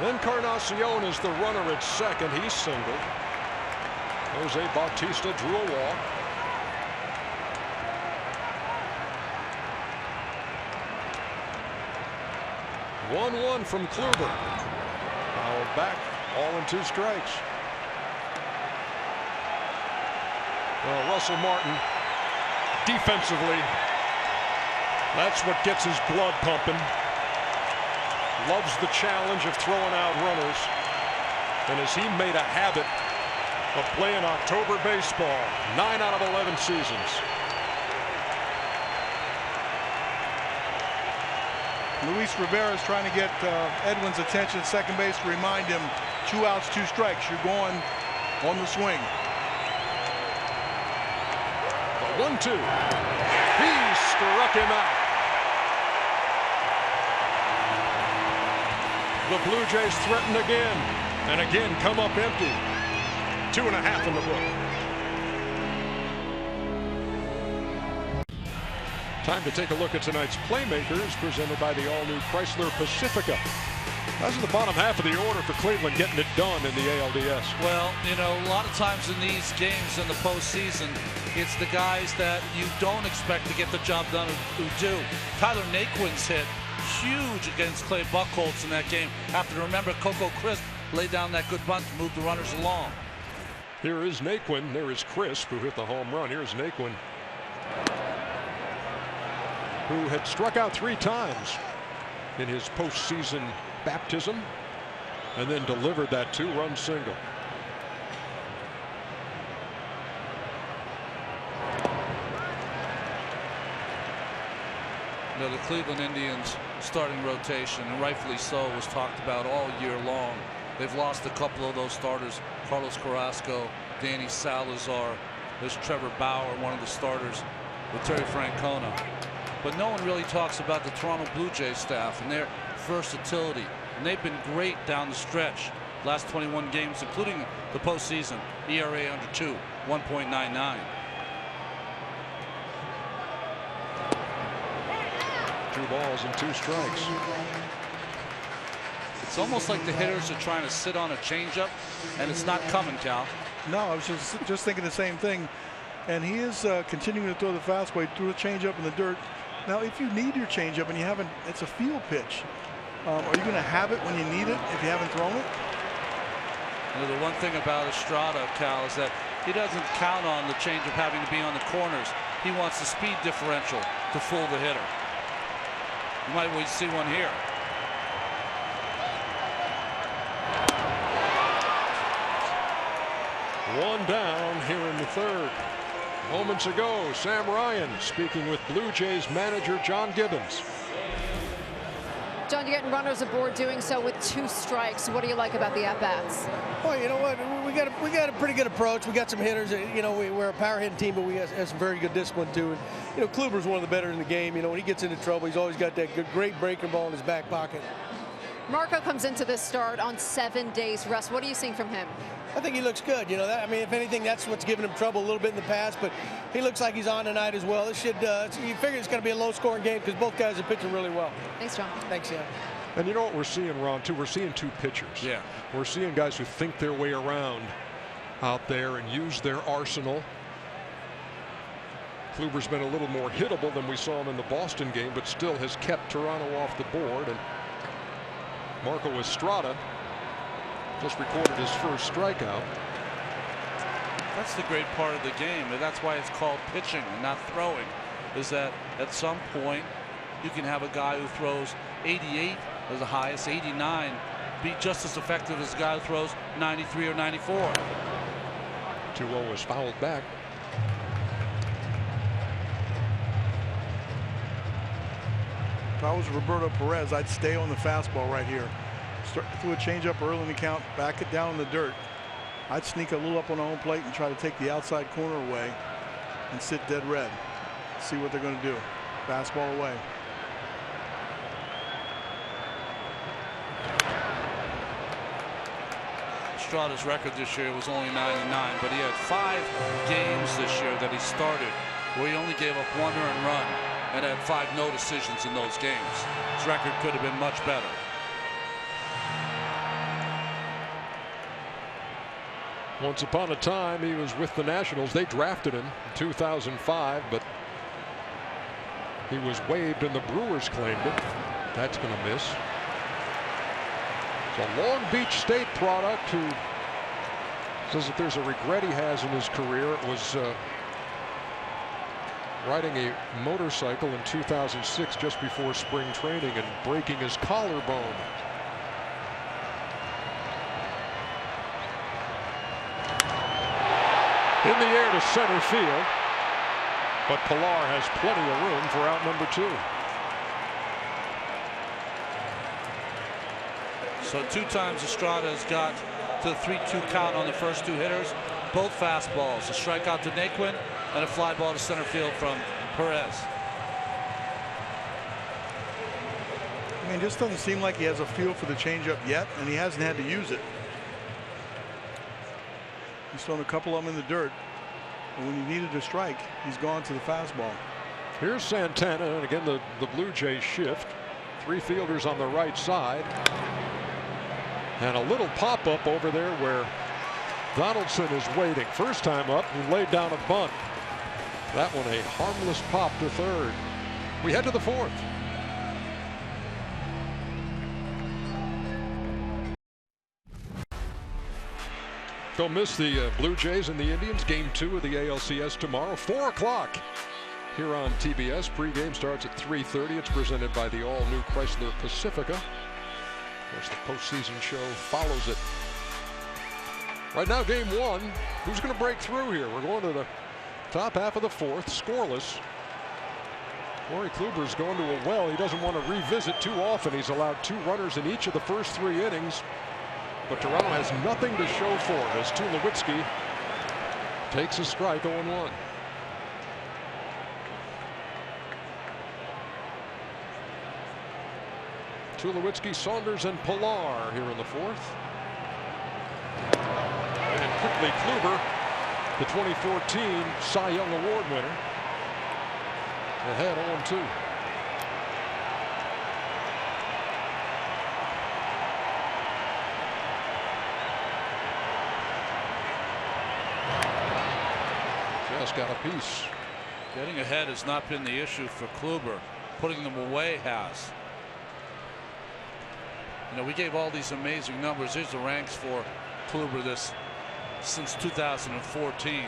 [SPEAKER 1] Encarnacion is the runner at second. He's singled. Jose Bautista drew a walk. One from Kluber. Fouled back, all in 2 strikes. Well, Russell Martin, defensively, that's what gets his blood pumping. Loves the challenge of throwing out runners. And as he made a habit of playing October baseball, 9 out of 11 seasons.
[SPEAKER 5] Luis Rivera is trying to get Edwin's attention at second base to remind him 2 outs, 2 strikes. You're going on the swing.
[SPEAKER 1] The 1-2. He struck him out. The Blue Jays threaten again, and again come up empty. 2.5 in the book. Time to take a look at tonight's playmakers, presented by the all-new Chrysler Pacifica. That's in the bottom half of the order for Cleveland, getting it done in the ALDS.
[SPEAKER 4] Well, you know, a lot of times in these games in the postseason, it's the guys that you don't expect to get the job done who do. Tyler Naquin's hit huge against Clay Buchholz in that game. Have to remember Coco Crisp laid down that good bunt to move the runners along.
[SPEAKER 1] Here is Naquin. There is Crisp, who hit the home run. Here's Naquin, who had struck out 3 times. in his postseason baptism, and then delivered that 2-run single.
[SPEAKER 4] You know, the Cleveland Indians starting rotation, and rightfully so, was talked about all year long. They've lost a couple of those starters, Carlos Carrasco, Danny Salazar. There's Trevor Bauer, one of the starters, with Terry Francona. But no one really talks about the Toronto Blue Jays staff and their versatility. And they've been great down the stretch. Last 21 games, including the postseason, ERA under 2, 1.99.
[SPEAKER 1] 2 balls and 2 strikes.
[SPEAKER 4] It's almost like the hitters are trying to sit on a changeup, and it's not coming, Cal.
[SPEAKER 5] No, I was just thinking the same thing. And he is continuing to throw the fastball. He threw a changeup in the dirt. Now, if you need your changeup and you haven't, it's a field pitch. Are you going to have it when you need it if you haven't thrown it?
[SPEAKER 4] You know, the one thing about Estrada, Cal, is that he doesn't count on the changeup having to be on the corners. He wants the speed differential to fool the hitter. You might see one here.
[SPEAKER 1] One down here in the 3rd. Moments ago, Sam Ryan speaking with Blue Jays manager John Gibbons.
[SPEAKER 7] John, you're getting runners aboard, doing so with 2 strikes. What do you like about the at-bats?
[SPEAKER 8] Well, you know what? We got a pretty good approach. We got some hitters. You know, we're a power hitting team, but we have some very good discipline too. And you know, Kluber's one of the better in the game. You know, when he gets into trouble, he's always got that great breaking ball in his back pocket.
[SPEAKER 7] Marco comes into this start on 7 days rest. What are you seeing from him?
[SPEAKER 8] I think he looks good. You know, I mean, if anything, that's what's given him trouble a little bit in the past. But he looks like he's on tonight as well. This should. You figure it's going to be a low-scoring game because both guys are pitching really well.
[SPEAKER 7] Thanks, John.
[SPEAKER 8] Thanks, yeah.
[SPEAKER 1] And you know what we're seeing, Ron, too? We're seeing 2 pitchers.
[SPEAKER 4] Yeah.
[SPEAKER 1] We're seeing guys who think their way around out there and use their arsenal. Kluber's been a little more hittable than we saw him in the Boston game, but still has kept Toronto off the board. And Marco Estrada just recorded his first strikeout.
[SPEAKER 4] That's the great part of the game, and that's why it's called pitching and not throwing, is that at some point you can have a guy who throws 88 as the highest, 89, be just as effective as a guy who throws 93 or 94.
[SPEAKER 1] 2-0 was fouled back.
[SPEAKER 5] If I was Roberto Perez, I'd stay on the fastball right here. Threw a changeup early in the count, back it down in the dirt. I'd sneak a little up on the home plate and try to take the outside corner away and sit dead red. See what they're going to do. Fastball away.
[SPEAKER 4] Estrada's record this year was only 99, but he had 5 games this year that he started where he only gave up 1 earned run and had 5 no decisions in those games. His record could have been much better.
[SPEAKER 1] Once upon a time, he was with the Nationals. They drafted him in 2005, but he was waived and the Brewers claimed him. That's going to miss. It's a Long Beach State product who says that there's a regret he has in his career. It was riding a motorcycle in 2006 just before spring training and breaking his collarbone. In the air to center field, but Pilar has plenty of room for out number 2.
[SPEAKER 4] So 2 times Estrada has got to the 3-2 count on the first 2 hitters. Both fastballs, a strikeout to Naquin and a fly ball to center field from Perez.
[SPEAKER 5] I mean, it just doesn't seem like he has a feel for the changeup yet, and he hasn't had to use it. He's thrown a couple of them in the dirt, and when he needed a strike, he's gone to the fastball.
[SPEAKER 1] Here's Santana, and again the Blue Jays shift. 3 fielders on the right side, and a little pop-up over there where Donaldson is waiting. First time up, he laid down a bunt. That one a harmless pop to third. We head to the 4th. Don't miss the Blue Jays and the Indians. Game 2 of the ALCS tomorrow, 4 o'clock here on TBS. Pregame starts at 3:30. It's presented by the all-new Chrysler Pacifica. Of course, the postseason show follows it. Right now, game one. Who's going to break through here? We're going to the top half of the fourth, scoreless. Corey Kluber's going to a well he doesn't want to revisit too often. He's allowed 2 runners in each of the first 3 innings. But Toronto has nothing to show for it as Tulowitzki takes a strike 0-1. Tulowitzki, Saunders, and Pilar here in the fourth. And quickly Kluber, the 2014 Cy Young Award winner, ahead 0-2. Just got a piece.
[SPEAKER 4] Getting ahead has not been the issue for Kluber. Putting them away has. You know, we gave all these amazing numbers. Here's the ranks for Kluber since 2014.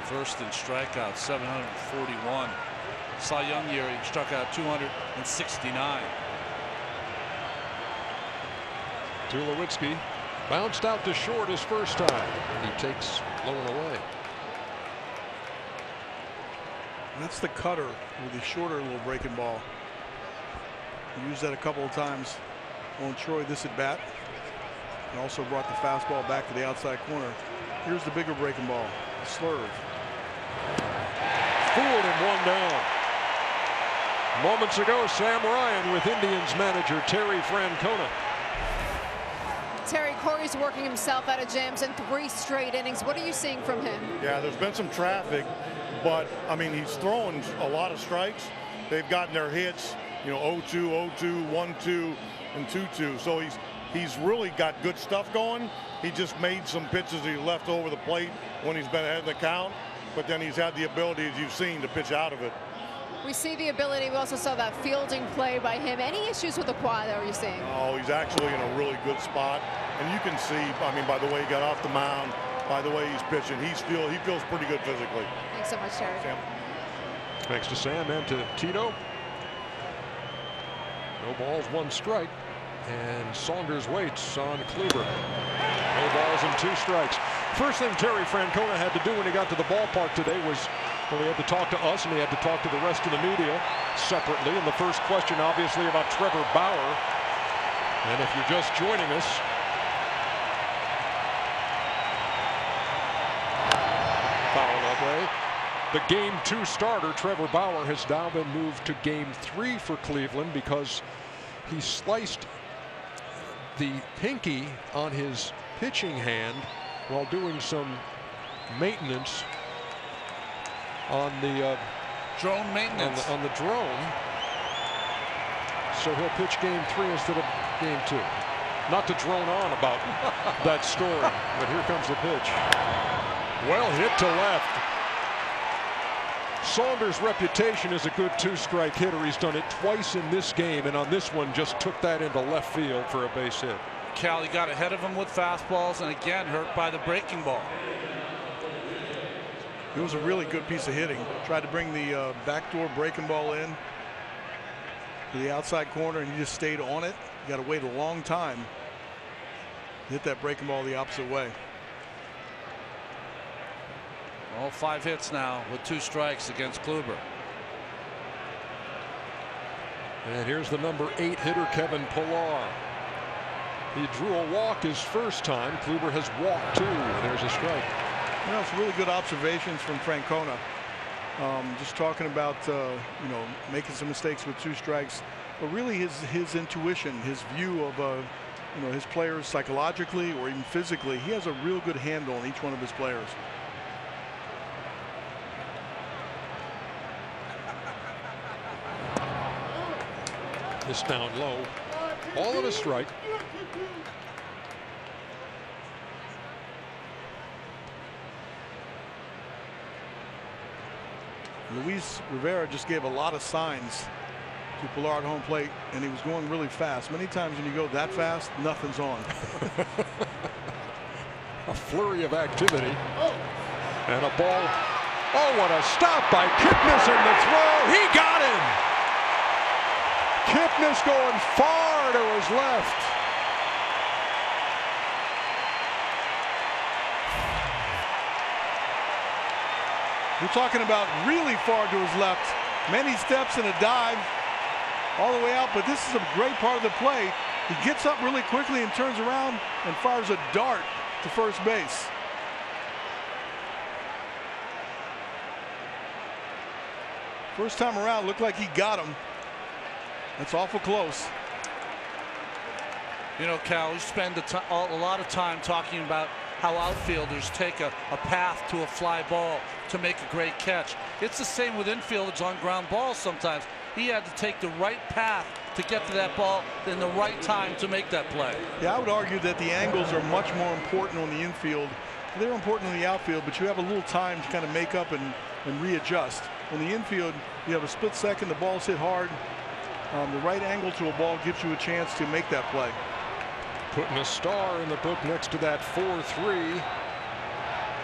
[SPEAKER 4] First in strikeouts, 741. Cy Young year, he struck out 269.
[SPEAKER 1] Tulowitzki bounced out to short his first time. He takes low and away.
[SPEAKER 5] That's the cutter with the shorter little breaking ball. He used that a couple of times on Troy this at bat, and also brought the fastball back to the outside corner. Here's the bigger breaking ball, the slurve.
[SPEAKER 1] Fooled him, 1 down. Moments ago, Sam Ryan with Indians manager Terry Francona.
[SPEAKER 7] Terry, Corey's working himself out of jams in 3 straight innings. What are you seeing from him?
[SPEAKER 9] Yeah, there's been some traffic, but I mean, he's throwing a lot of strikes. They've gotten their hits, you know, 0-2, 0-2, 1-2, and 2-2. So he's really got good stuff going. He just made some pitches he left over the plate when he's been ahead of the count, but then he's had the ability, as you've seen, to pitch out of it.
[SPEAKER 7] We see the ability. We also saw that fielding play by him. Any issues with the quad that are you seeing?
[SPEAKER 9] Oh, he's actually in a really good spot. And you can see, I mean, by the way he got off the mound, by the way he's pitching, he feels pretty good physically.
[SPEAKER 7] Thanks so much, Terry.
[SPEAKER 9] Sam.
[SPEAKER 1] Thanks to Sam and to Tito. No balls, 1 strike. And Saunders waits on Kluber. No balls and 2 strikes. First thing Terry Francona had to do when he got to the ballpark today was, well, he had to talk to us and he had to talk to the rest of the media separately. And the first question, obviously, about Trevor Bauer. And if you're just joining us, foul away. The game 2 starter, Trevor Bauer, has now been moved to game 3 for Cleveland because he sliced the pinky on his pitching hand while doing some maintenance on the
[SPEAKER 4] drone maintenance
[SPEAKER 1] on the drone. So he'll pitch game 3 instead of game 2. Not to drone on about that story, but here comes the pitch. Well hit to left. Saunders' reputation as a good 2-strike hitter. He's done it twice in this game, and on this one just took that into left field for a base hit.
[SPEAKER 4] Cali got ahead of him with fastballs and again hurt by the breaking ball.
[SPEAKER 5] It was a really good piece of hitting. Tried to bring the backdoor breaking ball in to the outside corner, and he just stayed on it. You got to wait a long time to hit that breaking ball the opposite way.
[SPEAKER 4] All 5 hits now with 2 strikes against Kluber.
[SPEAKER 1] And here's the number 8 hitter, Kevin Pilar. He drew a walk his first time. Kluber has walked 2. There's a strike.
[SPEAKER 5] You know, it's really good observations from Francona. Just talking about you know, making some mistakes with 2 strikes, but really his intuition, his view of you know, his players psychologically or even physically. He has a real good handle on each one of his players.
[SPEAKER 1] This down low. Ball and a strike.
[SPEAKER 5] Luis Rivera just gave a lot of signs to Pilar at home plate, and he was going really fast. Many times when you go that fast, nothing's on.
[SPEAKER 1] a flurry of activity. And a ball. Oh, what a stop by Kipnis in the throw. He got him. Kipnis going far to his left.
[SPEAKER 5] We're talking about really far to his left. Many steps and a dive all the way out, but this is a great part of the play. He gets up really quickly and turns around and fires a dart to first base. First time around, looked like he got him. That's awful close.
[SPEAKER 4] You know, Cal, we spend a lot of time talking about how outfielders take a path to a fly ball to make a great catch. It's the same with infielders on ground balls sometimes. He had to take the right path to get to that ball in the right time to make that play.
[SPEAKER 5] Yeah, I would argue that the angles are much more important on the infield. They're important in the outfield, but you have a little time to kind of make up and readjust. On the infield, you have a split second, the ball's hit hard. The right angle to a ball gives you a chance to make that play.
[SPEAKER 1] Putting a star in the book next to that 4-3.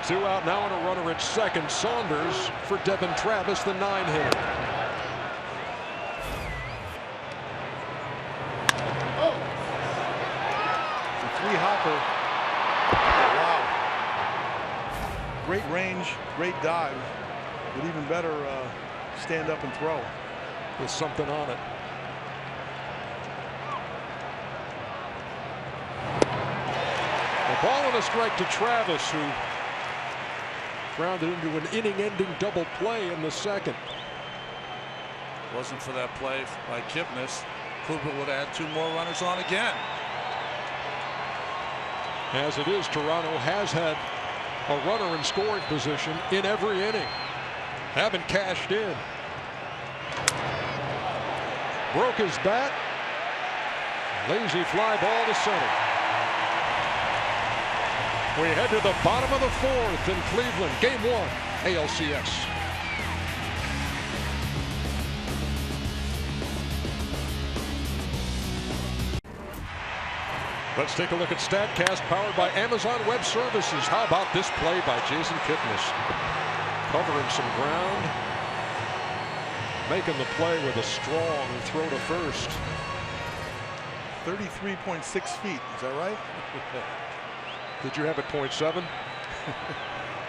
[SPEAKER 1] 2 out now and a runner at second. Saunders for Devin Travis, the 9-hitter.
[SPEAKER 5] The 3-hopper. Wow. Great range, great dive, but even better stand up and throw.
[SPEAKER 1] With something on it. A ball and a strike to Travis, who grounded into an inning-ending double play in the second.
[SPEAKER 4] Wasn't for that play by Kipnis, Kluber would add 2 more runners on again.
[SPEAKER 1] As it is, Toronto has had a runner in scoring position in every inning. Haven't cashed in. Broke his bat. Lazy fly ball to center. We head to the bottom of the 4th in Cleveland. Game 1, ALCS. Let's take a look at StatCast, powered by Amazon Web Services. How about this play by Jason Kipnis? Covering some ground. Making the play with a strong throw to first.
[SPEAKER 5] 33.6 feet, is that right?
[SPEAKER 1] Did you have it .7?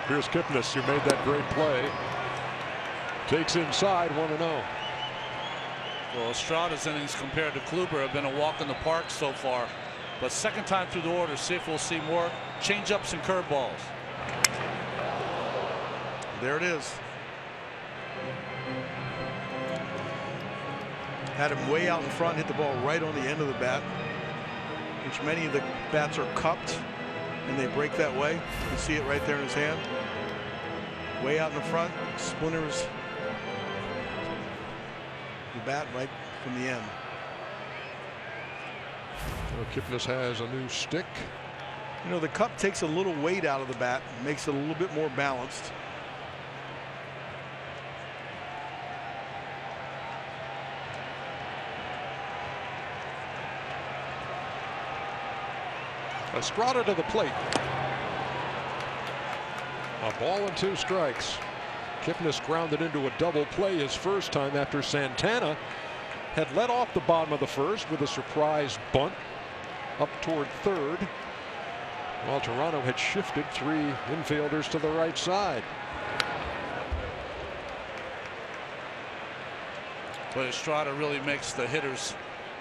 [SPEAKER 1] Here's Kipnis, who made that great play. Takes inside, 1-0.
[SPEAKER 4] Well, Estrada's innings compared to Kluber have been a walk in the park so far. But second time through the order, see if we'll see more changeups and curveballs.
[SPEAKER 5] There it is. Had him way out in front, hit the ball right on the end of the bat, which many of the bats are cupped and they break that way. You can see it right there in his hand. Way out in the front, splinters the bat right from the end.
[SPEAKER 1] Well, Kipnis has a new stick.
[SPEAKER 5] You know, the cup takes a little weight out of the bat, makes it a little bit more balanced.
[SPEAKER 1] Estrada to the plate. A ball and 2 strikes. Kipnis grounded into a double play his first time after Santana had led off the bottom of the 1st with a surprise bunt up toward 3rd, while Toronto had shifted 3 infielders to the right side.
[SPEAKER 4] But Estrada really makes the hitters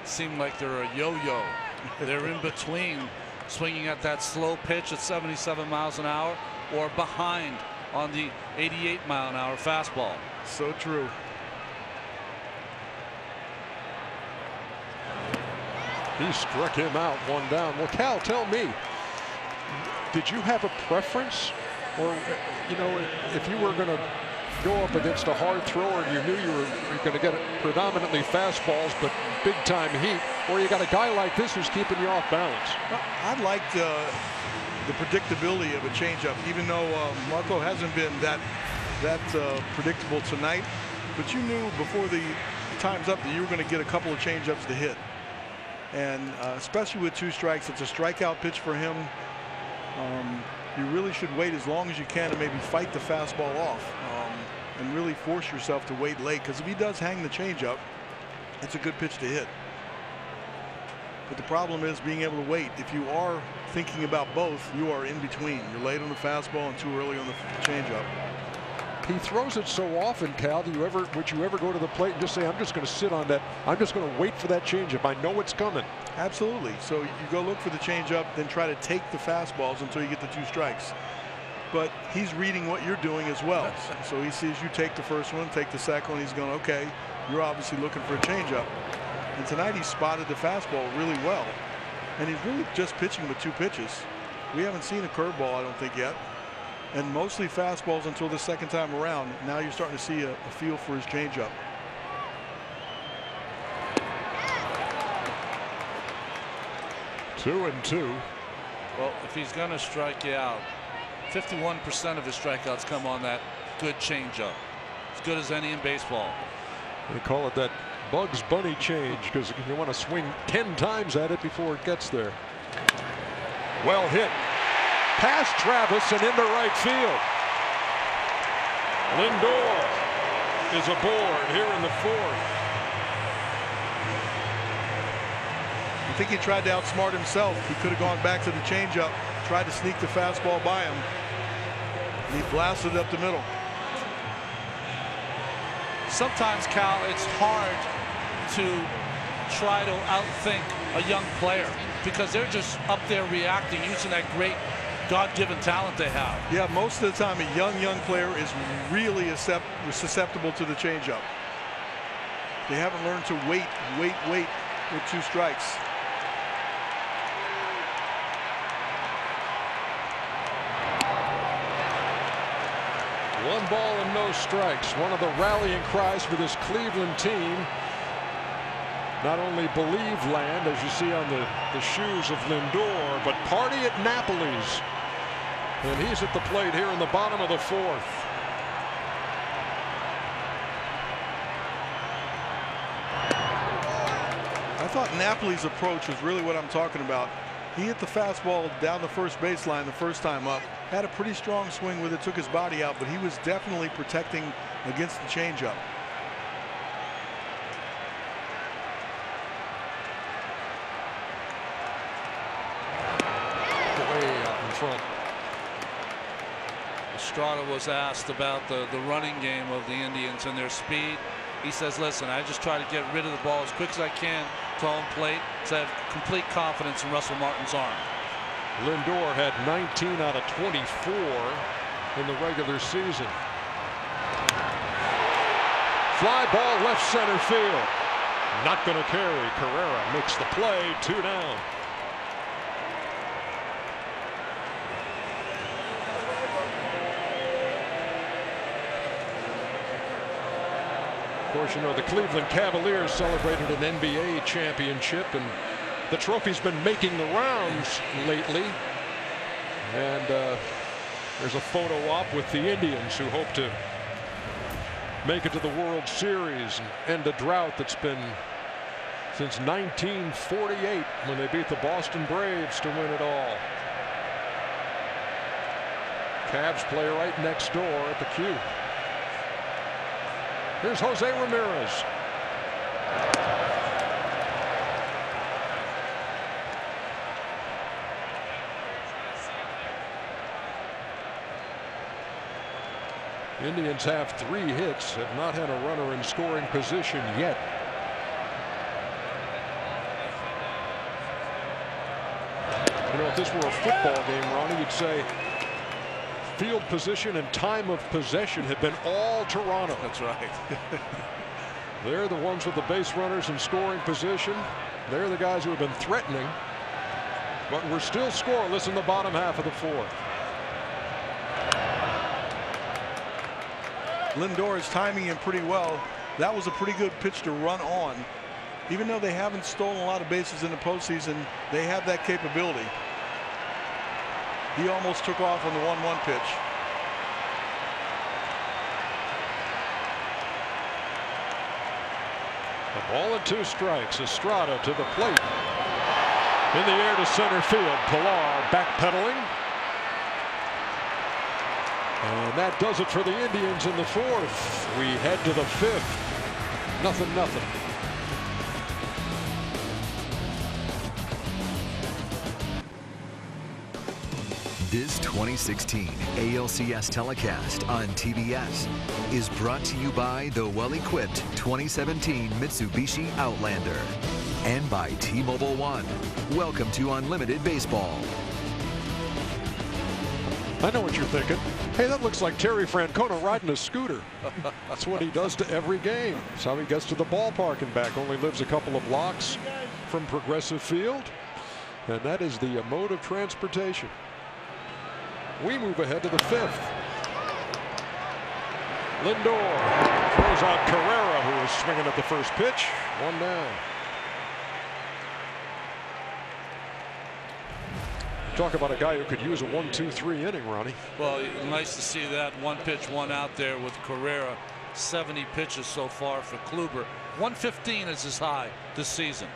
[SPEAKER 4] seem like they're a yo-yo. They're in between, swinging at that slow pitch at 77 miles an hour or behind on the 88-mile-an-hour fastball.
[SPEAKER 5] So true.
[SPEAKER 1] He struck him out, 1 down. Well, Cal, tell me, did you have a preference? Or, you know, if you were going to go up against a hard thrower and you knew you were going to get predominantly fastballs but big time heat, or you got a guy like this who's keeping you off balance?
[SPEAKER 5] I liked the predictability of a changeup, even though Marco hasn't been that predictable tonight. But you knew before the time's up that you were going to get a couple of changeups to hit. And especially with 2 strikes, it's a strikeout pitch for him. you really should wait as long as you can and maybe fight the fastball off and really force yourself to wait late, because if he does hang the changeup, it's a good pitch to hit. But the problem is being able to wait. If you are thinking about both, you are in between. You're late on the fastball and too early on the changeup.
[SPEAKER 1] He throws it so often, Cal. Would you ever go to the plate and just say, I'm just going to sit on that, I'm just going to wait for that changeup, I know it's coming?
[SPEAKER 5] Absolutely. So you go look for the changeup, then try to take the fastballs until you get the 2 strikes. But he's reading what you're doing as well. So he sees you take the first one, take the second one, he's going, okay, you're obviously looking for a changeup. And tonight he spotted the fastball really well. And he's really just pitching with 2 pitches. We haven't seen a curveball, I don't think, yet. And mostly fastballs until the second time around. Now you're starting to see a feel for his changeup.
[SPEAKER 1] Two and two.
[SPEAKER 4] Well, if he's going to strike you out, 51% of his strikeouts come on that good changeup. As good as any in baseball.
[SPEAKER 1] They call it that Bugs Bunny change, because you want to swing 10 times at it before it gets there. Well hit. Past Travis and into right field. Lindor is aboard here in the 4th.
[SPEAKER 5] I think he tried to outsmart himself. He could have gone back to the changeup, tried to sneak the fastball by him, and he blasted it up the middle.
[SPEAKER 4] Sometimes, Cal, it's hard to try to outthink a young player because they're just up there reacting, using that great God-given talent they have.
[SPEAKER 5] Yeah, most of the time a young player is really susceptible to the changeup. They haven't learned to wait with 2 strikes.
[SPEAKER 1] One ball and no strikes. One of the rallying cries for this Cleveland team. Not only believe land, as you see on the shoes of Lindor, but party at Napoli's. And he's at the plate here in the bottom of the 4th.
[SPEAKER 5] I thought Napoli's approach was really what I'm talking about. He hit the fastball down the first baseline the first time up. Had a pretty strong swing with it, took his body out, but he was definitely protecting against the changeup.
[SPEAKER 1] Way out in front.
[SPEAKER 4] Estrada was asked about the running game of the Indians and their speed. He says, listen, I just try to get rid of the ball as quick as I can to home plate, so I have complete confidence in Russell Martin's arm.
[SPEAKER 1] Lindor had 19 out of 24 in the regular season. Fly ball left center field. Not going to carry. Carrera makes the play. 2 down. Of course, you know, the Cleveland Cavaliers celebrated an NBA championship, and the trophy's been making the rounds lately. And there's a photo op with the Indians, who hope to make it to the World Series and end a drought that's been since 1948, when they beat the Boston Braves to win it all. Cavs play right next door at the Q. Here's Jose Ramirez. Indians have 3 hits, have not had a runner in scoring position yet. You know, if this were a football game, Ronnie, you'd say field position and time of possession have been all Toronto.
[SPEAKER 4] That's right.
[SPEAKER 1] They're the ones with the base runners in scoring position. They're the guys who have been threatening. But we're still scoreless in the bottom half of the 4th.
[SPEAKER 5] Lindor is timing him pretty well. That was a pretty good pitch to run on. Even though they haven't stolen a lot of bases in the postseason, they have that capability. He almost took off on the 1-1 pitch.
[SPEAKER 1] A ball and 2 strikes. Estrada to the plate. In the air to center field. Pilar backpedaling. And that does it for the Indians in the fourth. We head to the fifth. 0-0.
[SPEAKER 6] This 2016 ALCS telecast on TBS is brought to you by the well-equipped 2017 Mitsubishi Outlander and by T-Mobile One. Welcome to Unlimited Baseball.
[SPEAKER 1] I know what you're thinking. Hey, that looks like Terry Francona riding a scooter. That's what he does to every game. That's how he gets to the ballpark and back. Only lives a couple of blocks from Progressive Field. And that is the mode of transportation. We move ahead to the fifth. Lindor throws out Carrera, who is swinging at the first pitch. 1 down. Talk about a guy who could use a 1-2-3 inning, Ronnie.
[SPEAKER 4] Well, nice to see that. 1 pitch, 1 out there with Carrera. 70 pitches so far for Kluber. 115 is his high this season.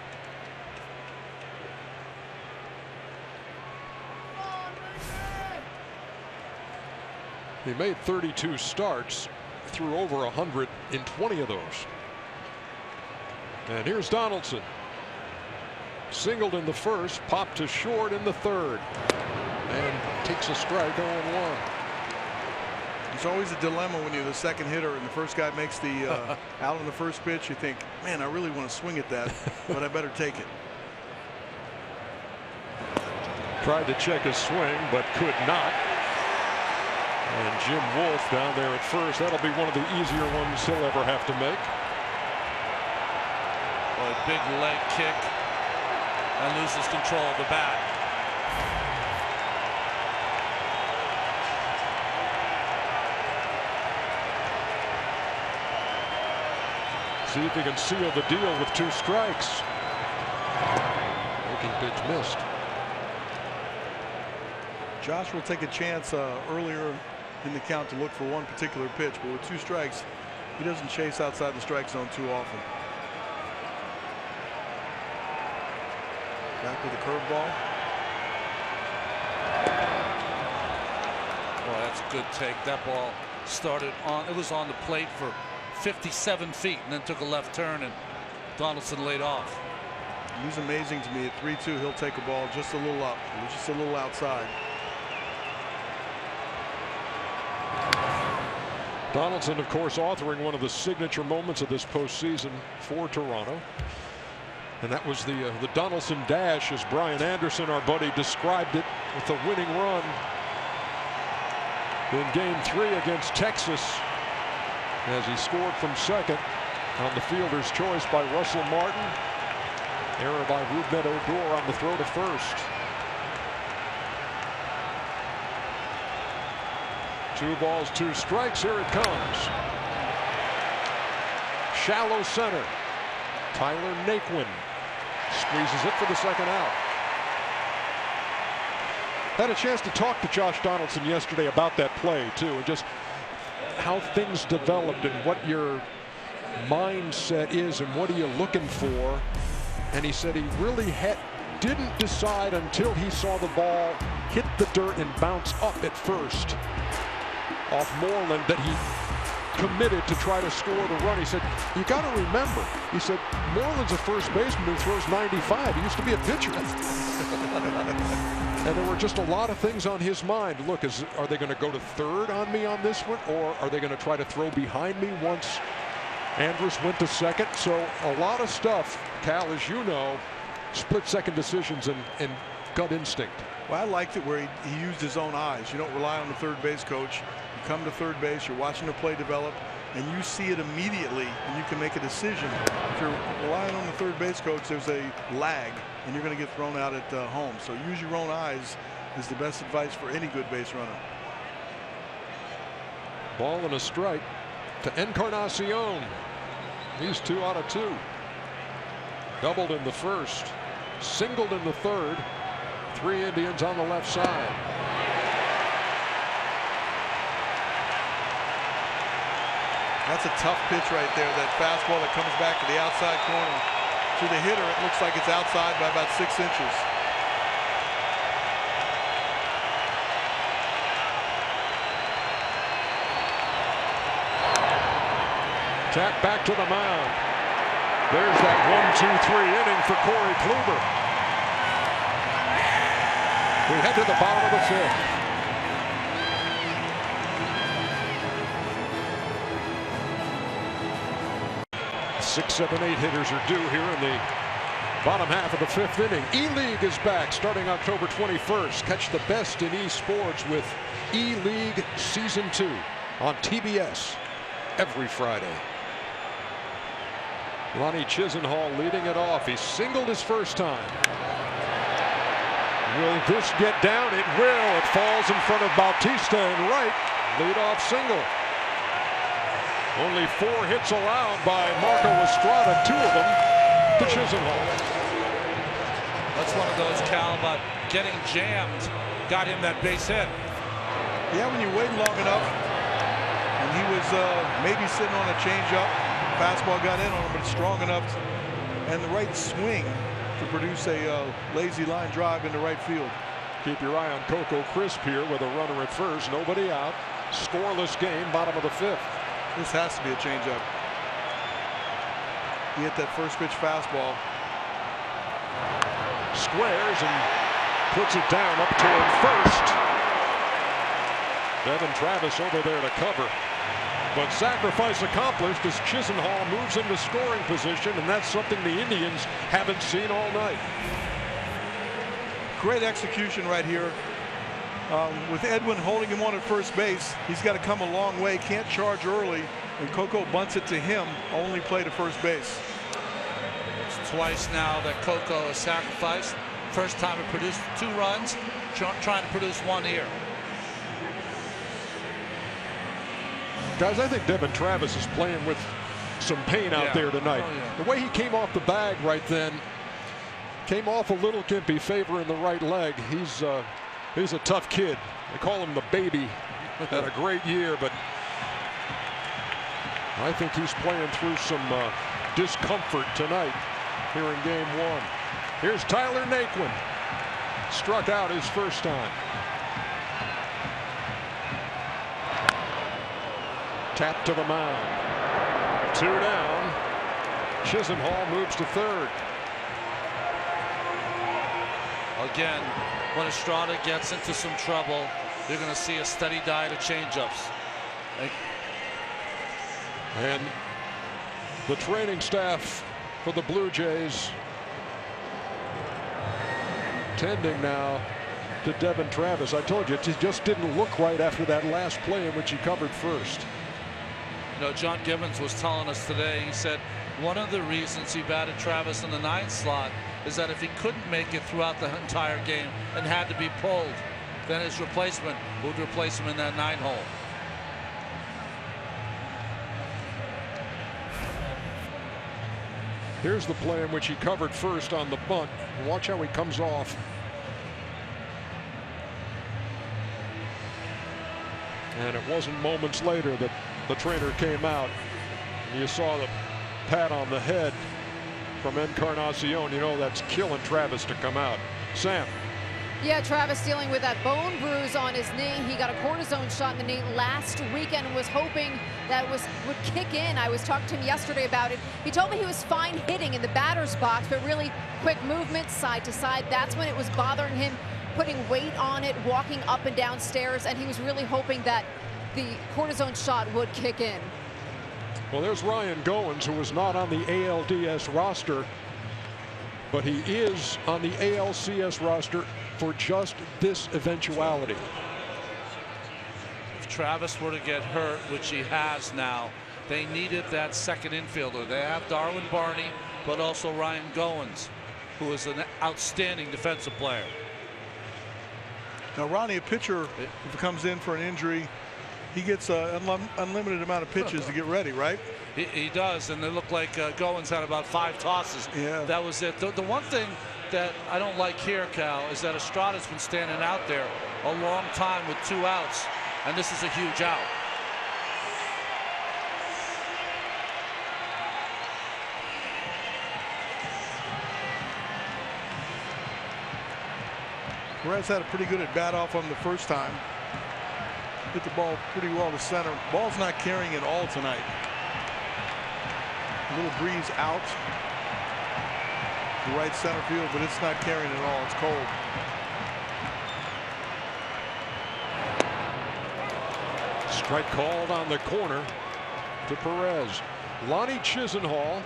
[SPEAKER 1] He made 32 starts, threw over 100 in 20 of those. And here's Donaldson. Singled in the first, popped to short in the third, and takes a strike 0-1.
[SPEAKER 5] It's always a dilemma when you're the second hitter and the first guy makes the out on the first pitch. You think, man, I really want to swing at that, but I better take it.
[SPEAKER 1] Tried to check his swing, but could not. And Jim Wolf down there at first. That'll be one of the easier ones he'll ever have to make.
[SPEAKER 4] Well, a big leg kick and loses control of the bat.
[SPEAKER 1] See if he can seal the deal with 2 strikes. Breaking pitch missed.
[SPEAKER 5] Josh will take a chance earlier in the count to look for one particular pitch, but with 2 strikes, he doesn't chase outside the strike zone too often. Back with a curveball.
[SPEAKER 4] Well, that's a good take. That ball started on, it was on the plate for 57 feet and then took a left turn and Donaldson laid off.
[SPEAKER 5] He's amazing to me. At 3-2, he'll take a ball just a little up, just a little outside.
[SPEAKER 1] Donaldson, of course, authoring one of the signature moments of this postseason for Toronto. And that was the Donaldson dash, as Brian Anderson, our buddy, described it, with the winning run in Game 3 against Texas, as he scored from second on the fielder's choice by Russell Martin. Error by Rougned Odor on the throw to first. 2 balls, 2 strikes. Here it comes. Shallow center. Tyler Naquin squeezes it for the second out. Had a chance to talk to Josh Donaldson yesterday about that play too, and just how things developed and what your mindset is and what are you looking for. And he said he really didn't decide until he saw the ball hit the dirt and bounce up at first off Moreland that he committed to try to score the run. He said, you got to remember, he said, Moreland's a first baseman who throws 95. He used to be a pitcher. And there were just a lot of things on his mind. Look, are they going to go to third on me on this one, or are they going to try to throw behind me once Andrus went to second? So a lot of stuff, Cal, as you know, split-second decisions and gut instinct.
[SPEAKER 5] Well, I liked it where he used his own eyes. You don't rely on the third base coach. You come to third base, you're watching the play develop, and you see it immediately, and you can make a decision. If you're relying on the third base coach, there's a lag, and you're going to get thrown out at home. So use your own eyes is the best advice for any good base runner.
[SPEAKER 1] Ball and a strike to Encarnacion. He's 2 out of 2. Doubled in the first, singled in the third. 3 Indians on the left side.
[SPEAKER 5] That's a tough pitch right there. That fastball that comes back to the outside corner. To the hitter, it looks like it's outside by about 6 inches.
[SPEAKER 1] Tap back to the mound. There's that 1-2-3 inning for Corey Kluber. We head to the bottom of the fifth. 6, 7, 8 hitters are due here in the bottom half of the fifth inning. E-League is back starting October 21st. Catch the best in esports with E-League Season 2 on TBS every Friday. Lonnie Chisenhall leading it off. He singled his first time. Will this get down? It will. It falls in front of Bautista and right. Leadoff single. Only 4 hits allowed by Marco Estrada, 2 of them to Chisenhall.
[SPEAKER 4] That's one of those, Cal, about getting jammed. Got him that base hit.
[SPEAKER 5] Yeah, when you wait long enough, and he was maybe sitting on a changeup, fastball got in on him, but strong enough, and the right swing to produce a lazy line drive into right field.
[SPEAKER 1] Keep your eye on Coco Crisp here with a runner at first, nobody out. Scoreless game, bottom of the fifth.
[SPEAKER 5] This has to be a changeup. He hit that first pitch fastball.
[SPEAKER 1] Squares and puts it down up toward first. Devin Travis over there to cover. But sacrifice accomplished as Chisenhall moves into scoring position, and that's something the Indians haven't seen all night.
[SPEAKER 5] Great execution right here. With Edwin holding him on at first base, he's got to come a long way, can't charge early, and Coco bunts it to him, only play to first base.
[SPEAKER 4] It's twice now that Coco has sacrificed. First time it produced 2 runs, trying to produce 1 here.
[SPEAKER 1] Guys, I think Devin Travis is playing with some pain out there tonight.
[SPEAKER 4] Oh, yeah.
[SPEAKER 1] The way he came off the bag right then, came off a little gimpy, favoring the right leg. He's a tough kid. They call him the baby. Had a great year, but I think he's playing through some discomfort tonight here in Game 1. Here's Tyler Naquin. Struck out his first time. Tap to the mound. 2 down. Chisenhall moves to third.
[SPEAKER 4] Again, when Estrada gets into some trouble, you're going to see a steady diet of changeups.
[SPEAKER 1] And the training staff for the Blue Jays tending now to Devin Travis. I told you, it just didn't look right after that last play in which he covered first.
[SPEAKER 4] You know, John Gibbons was telling us today, he said one of the reasons he batted Travis in the 9th slot is that if he couldn't make it throughout the entire game and had to be pulled, then his replacement would replace him in that 9 hole.
[SPEAKER 1] Here's the play in which he covered first on the bunt. Watch how he comes off. And it wasn't moments later that the trainer came out. You saw the pat on the head from Encarnacion. You know that's killing Travis to come out. Sam.
[SPEAKER 7] Yeah, Travis dealing with that bone bruise on his knee. He got a cortisone shot in the knee last weekend and was hoping that would kick in. I was talking to him yesterday about it. He told me he was fine hitting in the batter's box, but really quick movement side to side. That's when it was bothering him, putting weight on it, walking up and down stairs, and he was really hoping that the cortisone shot would kick in.
[SPEAKER 1] Well, there's Ryan Goins, who was not on the ALDS roster, but he is on the ALCS roster for just this eventuality.
[SPEAKER 4] If Travis were to get hurt, which he has now, they needed that second infielder. They have Darwin Barney, but also Ryan Goins, who is an outstanding defensive player.
[SPEAKER 5] Now, Ronnie, a pitcher, if it comes in for an injury, he gets an unlimited amount of pitches to get ready, right?
[SPEAKER 4] He does, and it looked like Goins had about 5 tosses.
[SPEAKER 5] Yeah.
[SPEAKER 4] That was it. The one thing that I don't like here, Cal, is that Estrada's been standing out there a long time with 2 outs, and this is a huge out.
[SPEAKER 5] Perez had a pretty good at bat off on the first time. Hit the ball pretty well to center. Ball's not carrying at all tonight. A little breeze out to right center field, but it's not carrying at all. It's cold.
[SPEAKER 1] Strike called on the corner to Perez. Lonnie Chisenhall,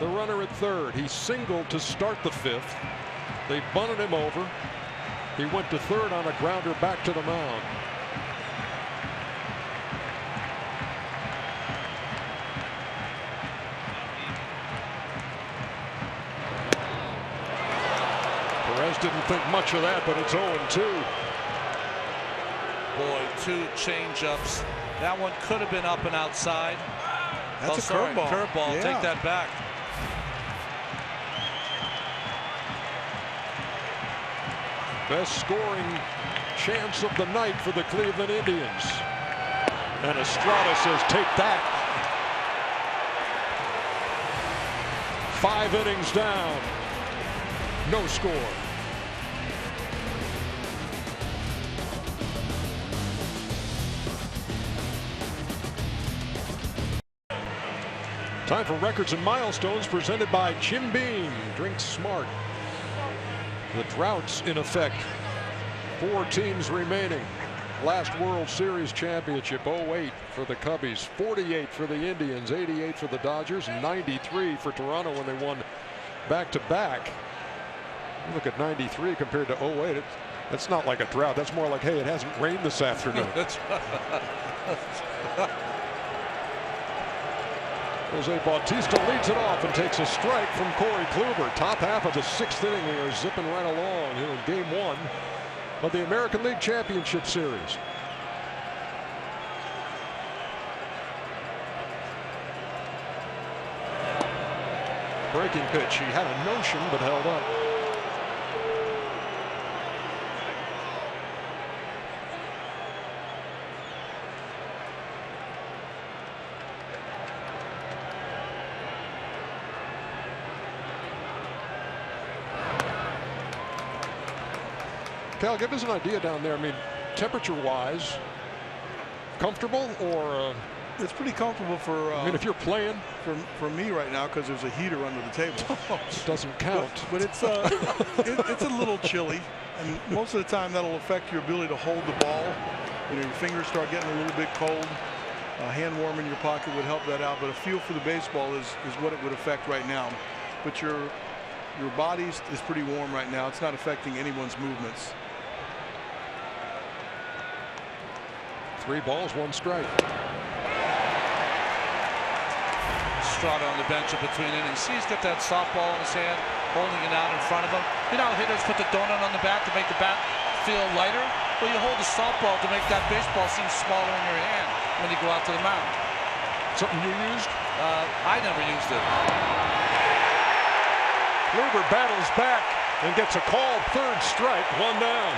[SPEAKER 1] the runner at third. He singled to start the fifth. They bunted him over. He went to third on a grounder back to the mound. Perez didn't think much of that, but it's 0-2.
[SPEAKER 4] Boy, 2 change-ups. That one could have been up and outside.
[SPEAKER 5] That's a curveball.
[SPEAKER 4] Curveball.
[SPEAKER 5] Yeah.
[SPEAKER 4] Take that back.
[SPEAKER 1] Best scoring chance of the night for the Cleveland Indians. And Estrada says, take that. 5 innings down. No score. Time for Records and Milestones presented by Jim Beam. Drink smart. The drought's in effect. 4 teams remaining. Last World Series championship, 08 for the Cubbies, 48 for the Indians, 88 for the Dodgers, 93 for Toronto when they won back-to-back. Look at 93 compared to 08. That's not like a drought. That's more like, hey, it hasn't rained this afternoon.
[SPEAKER 4] That's
[SPEAKER 1] Jose Bautista leads it off and takes a strike from Corey Kluber. Top half of the 6th inning. We are zipping right along here in Game 1 of the American League Championship Series. Breaking pitch. He had a notion but held up. Cal, give us an idea down there. I mean, temperature-wise, comfortable or?
[SPEAKER 5] It's pretty comfortable for.
[SPEAKER 1] I mean, if you're playing,
[SPEAKER 5] for me right now, because there's a heater under the table.
[SPEAKER 1] It doesn't count.
[SPEAKER 5] But it's it's a little chilly, and most of the time that'll affect your ability to hold the ball. You know, your fingers start getting a little bit cold. A hand warm in your pocket would help that out. But a feel for the baseball is what it would affect right now. But your body is pretty warm right now. It's not affecting anyone's movements.
[SPEAKER 1] 3 balls, 1 strike.
[SPEAKER 4] Estrada on the bench in between innings. He's got that softball in his hand, holding it out in front of him. You know how hitters put the donut on the bat to make the bat feel lighter? Well, you hold the softball to make that baseball seem smaller in your hand when you go out to the mound.
[SPEAKER 1] Something you used?
[SPEAKER 4] I never used it.
[SPEAKER 1] Kluber battles back and gets a called 3rd strike, 1 down.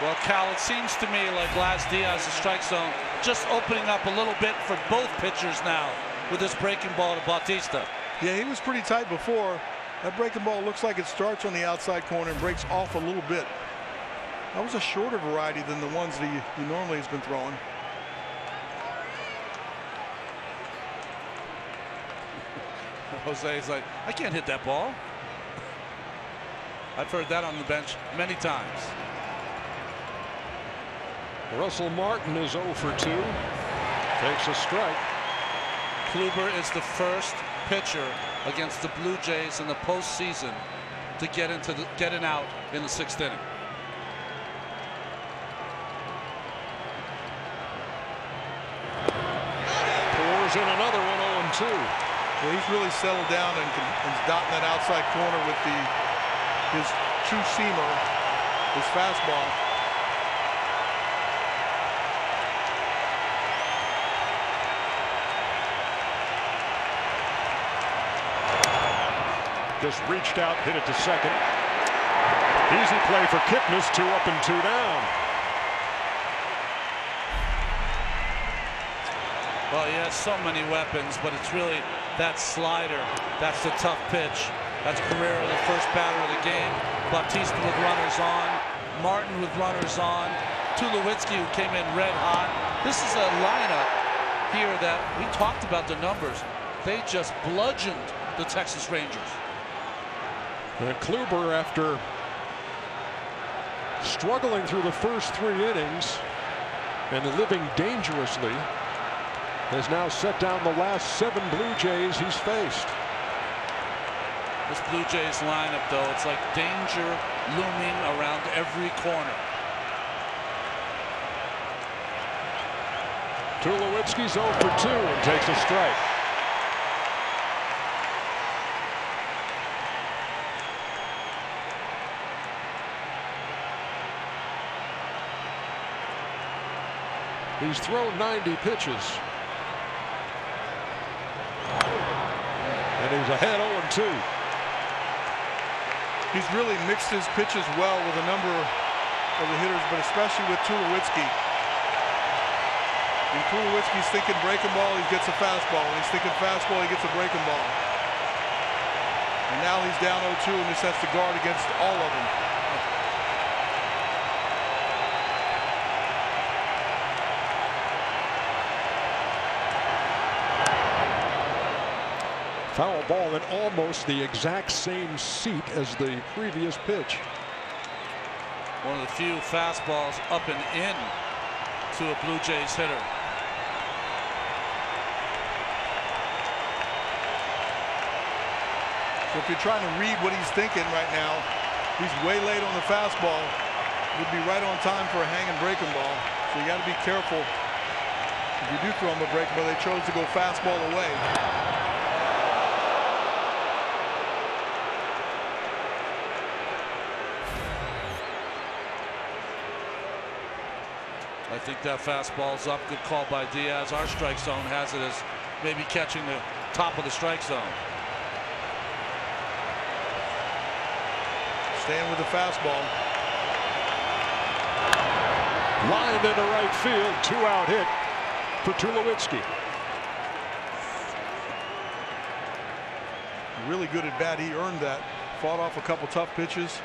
[SPEAKER 4] Well, Cal, it seems to me like Laz Diaz, the strike zone, just opening up a little bit for both pitchers now with this breaking ball to Bautista.
[SPEAKER 5] Yeah, he was pretty tight before. That breaking ball looks like it starts on the outside corner and breaks off a little bit. That was a shorter variety than the ones that he normally has been throwing.
[SPEAKER 4] Jose's like, I can't hit that ball. I've heard that on the bench many times.
[SPEAKER 1] Russell Martin is 0 for 2. Takes a strike.
[SPEAKER 4] Kluber is the first pitcher against the Blue Jays in the postseason to get an out in the 6th inning.
[SPEAKER 1] Pours in another one, 0-2.
[SPEAKER 5] Yeah, he's really settled down and dotting that outside corner with his true seamer, his fastball.
[SPEAKER 1] Just reached out, hit it to second. Easy play for Kipnis, 2 up and 2 down.
[SPEAKER 4] Well, he has so many weapons, but it's really that slider. That's the tough pitch. That's Carrera, the first batter of the game. Bautista with runners on. Martin with runners on. Tulowitzki, who came in red hot. This is a lineup here that we talked about the numbers. They just bludgeoned the Texas Rangers.
[SPEAKER 1] And Kluber, after struggling through the first 3 innings and living dangerously, has now set down the last 7 Blue Jays he's faced.
[SPEAKER 4] This Blue Jays lineup, though, it's like danger looming around every corner.
[SPEAKER 1] Tulowitzki's 0 for 2 and takes a strike. He's thrown 90 pitches. And he's ahead 0-2.
[SPEAKER 5] He's really mixed his pitches well with a number of the hitters, but especially with Tulowitzki. When Tulowitzki's thinking breaking ball, he gets a fastball. When he's thinking fastball, he gets a breaking ball. And now he's down 0-2 and just has to guard against all of them.
[SPEAKER 1] Foul ball in almost the exact same seat as the previous pitch.
[SPEAKER 4] One of the few fastballs up and in to a Blue Jays hitter.
[SPEAKER 5] So if you're trying to read what he's thinking right now, he's way late on the fastball. Would be right on time for a hanging breaking ball. So you got to be careful. If you do throw him a breaking ball, they chose to go fastball away.
[SPEAKER 4] I think that fastball's up. Good call by Diaz. Our strike zone has it as maybe catching the top of the strike zone.
[SPEAKER 5] Staying with the fastball.
[SPEAKER 1] Lined into right field. 2-out hit for Tulowitzki.
[SPEAKER 5] Really good at bat. He earned that. Fought off a couple tough pitches.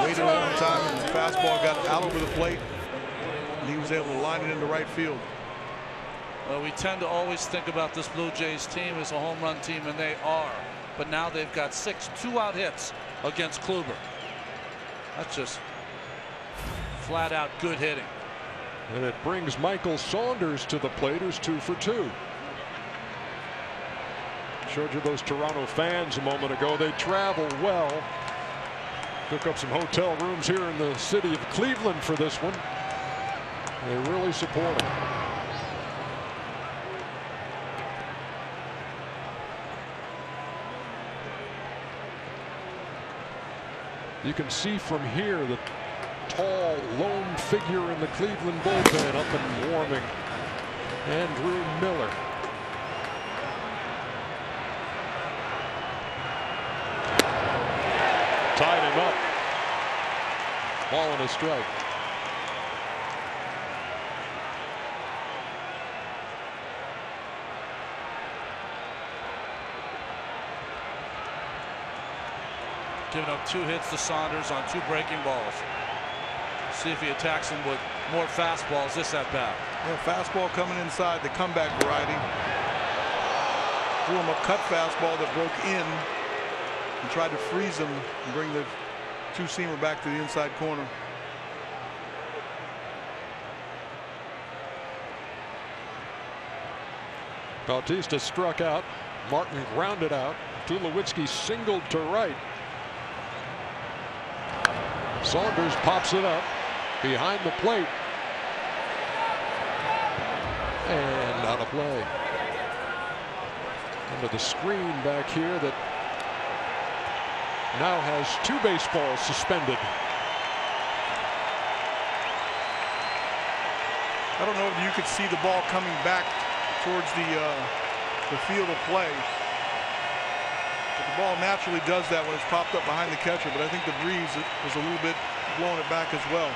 [SPEAKER 5] Waited a long time, and the fastball got out over the plate. And he was able to line it into right field.
[SPEAKER 4] Well, we tend to always think about this Blue Jays team as a home run team, and they are. But now they've got 6 2-out hits against Kluber. That's just flat out good hitting.
[SPEAKER 1] And it brings Michael Saunders to the plate, who's 2 for 2. Showed you those Toronto fans a moment ago. They travel well. Took up some hotel rooms here in the city of Cleveland for this one. They really support him. You can see from here the tall, lone figure in the Cleveland bullpen up and warming. Andrew Miller. Tied him up. Ball and a strike.
[SPEAKER 4] Giving up 2 hits to Saunders on 2 breaking balls. See if he attacks him with more fastballs this at bat.
[SPEAKER 5] Yeah, fastball coming inside, the comeback variety. Threw him a cut fastball that broke in and tried to freeze him and bring the 2-seamer back to the inside corner.
[SPEAKER 1] Bautista struck out. Martin grounded out. Tulowitzki singled to right. Saunders pops it up behind the plate. And out of play. Under the screen back here that now has 2 baseballs suspended.
[SPEAKER 5] I don't know if you could see the ball coming back towards the field of play. But the ball naturally does that when it's popped up behind the catcher, but I think the breeze was a little bit blowing it back as well.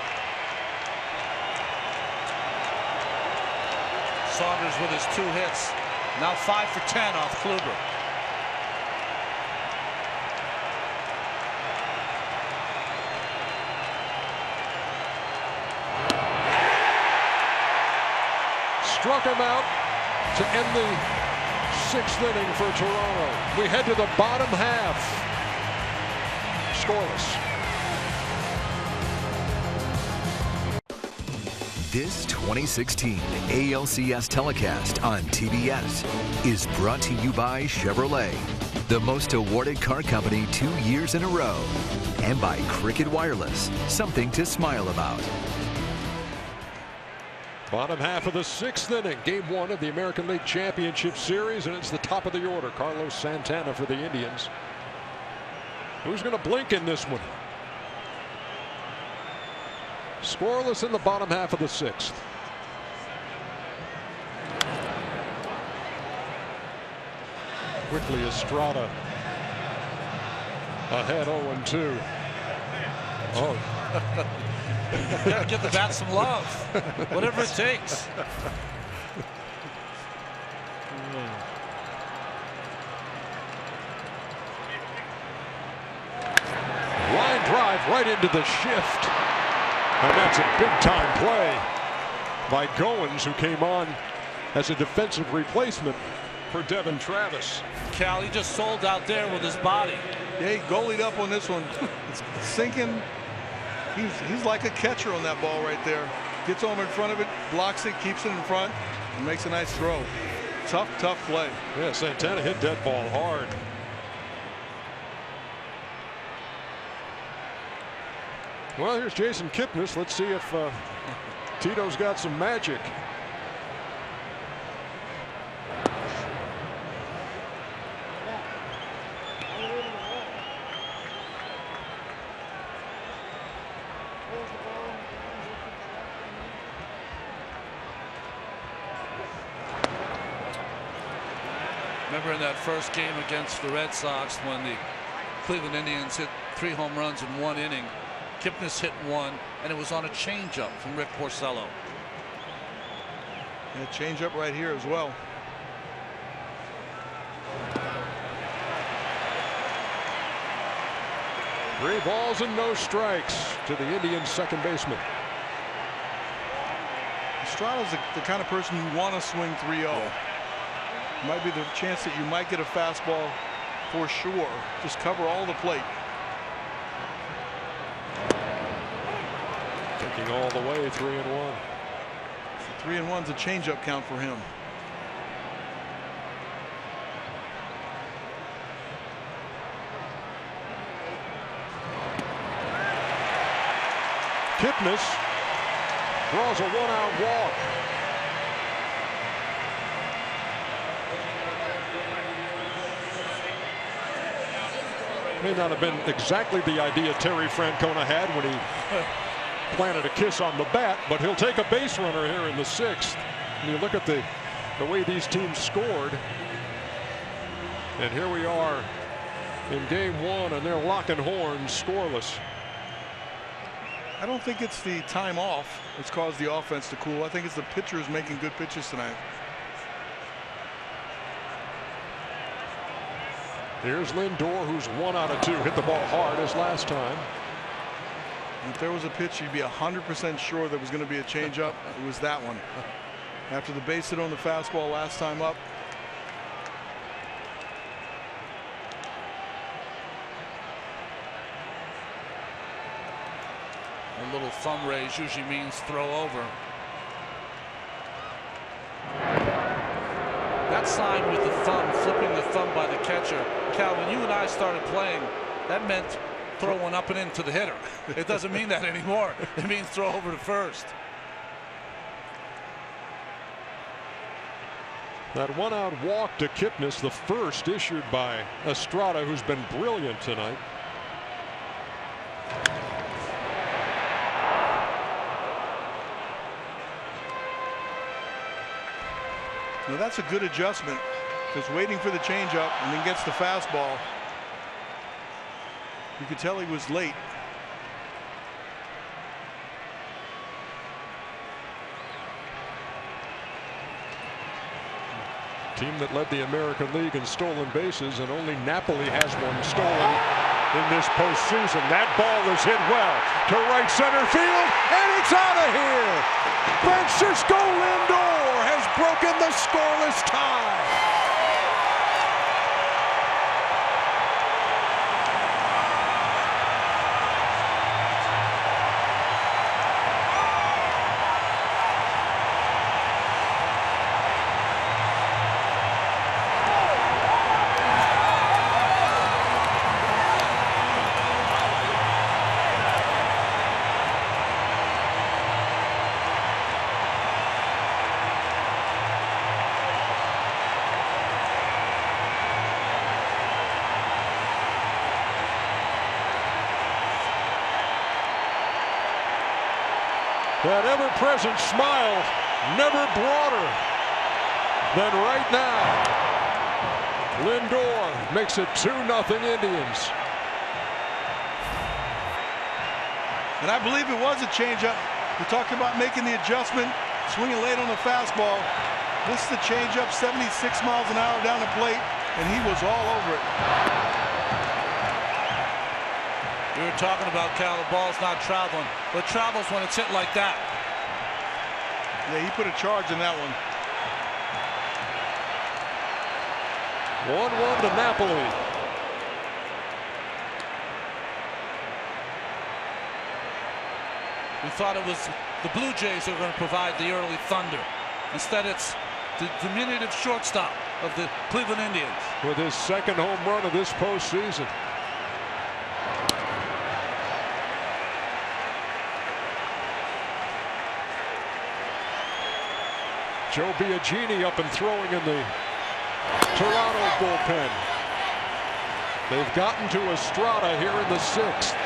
[SPEAKER 4] Saunders with his 2 hits. Now 5 for 10 off Kluber.
[SPEAKER 1] struck him out to end the 6th inning for Toronto. We head to the bottom half. Scoreless.
[SPEAKER 6] This 2016 ALCS telecast on TBS is brought to you by Chevrolet, the most awarded car company 2 years in a row, and by Cricket Wireless, something to smile about.
[SPEAKER 1] Bottom half of the 6th inning, Game 1 of the American League Championship Series, and it's the top of the order. Carlos Santana for the Indians. Who's going to blink in this one? Scoreless in the bottom half of the 6th. Quickly, Estrada ahead 0-2. Oh.
[SPEAKER 4] You gotta give the bat some love, whatever it takes.
[SPEAKER 1] Line drive right into the shift. And that's a big-time play by Goins, who came on as a defensive replacement for Devin Travis.
[SPEAKER 4] Cal, he just sold out there with his body.
[SPEAKER 5] Yeah, he goalied up on this one. It's sinking. He's like a catcher on that ball right there. Gets home in front of it, blocks it, keeps it in front, and makes a nice throw. Tough play.
[SPEAKER 1] Yeah, Santana hit that ball hard. Well, here's Jason Kipnis. Let's see if Tito's got some magic.
[SPEAKER 4] Remember in that first game against the Red Sox when the Cleveland Indians hit 3 home runs in 1 inning. Kipnis hit 1, and it was on a changeup from Rick Porcello.
[SPEAKER 5] Yeah, changeup right here as well.
[SPEAKER 1] Three balls and no strikes to the Indians' second baseman.
[SPEAKER 5] Estrada's the kind of person you want to swing 3-0. Yeah. Might be the chance that you might get a fastball for sure. Just cover all the plate.
[SPEAKER 1] Taking all the way, 3-1.
[SPEAKER 5] 3-1's a changeup count for him.
[SPEAKER 1] Kipnis draws a 1-out walk. May not have been exactly the idea Terry Francona had when he planted a kiss on the bat, but he'll take a base runner here in the 6th. And you look at the way these teams scored, and here we are in Game 1, and they're locking horns, scoreless.
[SPEAKER 5] I don't think it's the time off that's caused the offense to cool. I think it's the pitchers making good pitches tonight.
[SPEAKER 1] Here's Lindor, who's 1 out of 2. Hit the ball hard as last time.
[SPEAKER 5] If there was a pitch you'd be 100% sure there was going to be a changeup, it was that one. After the base hit on the fastball last time up.
[SPEAKER 4] A little thumb raise usually means throw over. That sign with the thumb, flipping the thumb by the catcher. Cal, when you and I started playing, that meant throw one up and in to the hitter. It doesn't mean that anymore. It means throw over to first.
[SPEAKER 1] That 1-out walk to Kipnis, the first issued by Estrada, who's been brilliant tonight.
[SPEAKER 5] Now that's a good adjustment, because waiting for the changeup and then gets the fastball. You could tell he was late.
[SPEAKER 1] Team that led the American League in stolen bases, and only Napoli has one stolen. in this postseason. That ball is hit well to right center field, and it's out of here. Francisco Lindor has broken the scoreless tie. That ever-present smile never broader than right now. Lindor makes it 2-0 Indians.
[SPEAKER 5] And I believe it was a changeup. We talked about making the adjustment, swinging late on the fastball. This is the changeup, 76 miles an hour down the plate, and he was all over it.
[SPEAKER 4] We were talking about Cal, the ball's not traveling, but travels when it's hit like that.
[SPEAKER 5] Yeah, he put a charge in that one.
[SPEAKER 1] 1-1 to Napoli.
[SPEAKER 4] We thought it was the Blue Jays that were going to provide the early thunder. Instead, it's the diminutive shortstop of the Cleveland Indians.
[SPEAKER 1] With his second home run of this postseason. Joe Biagini up and throwing in the Toronto bullpen. They've gotten to Estrada here in the 6th.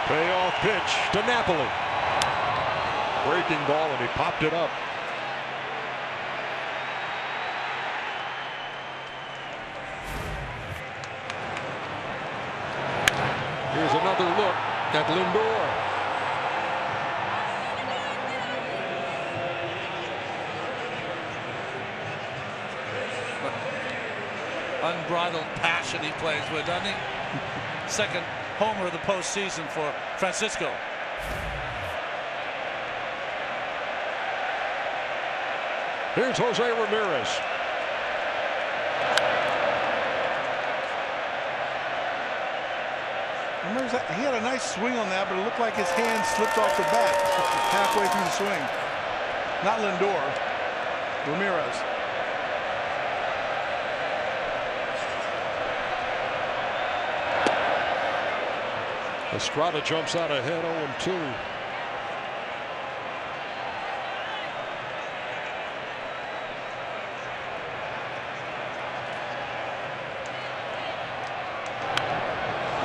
[SPEAKER 1] Payoff pitch to Napoli. Breaking ball, and he popped it up. Here's another look at Lindor.
[SPEAKER 4] Unbridled passion he plays with, doesn't he? Second homer of the postseason for Francisco.
[SPEAKER 1] Here's Jose Ramirez.
[SPEAKER 5] He had a nice swing on that, but it looked like his hand slipped off the bat halfway through the swing. Not Lindor, Ramirez.
[SPEAKER 1] Estrada jumps out ahead 0-2.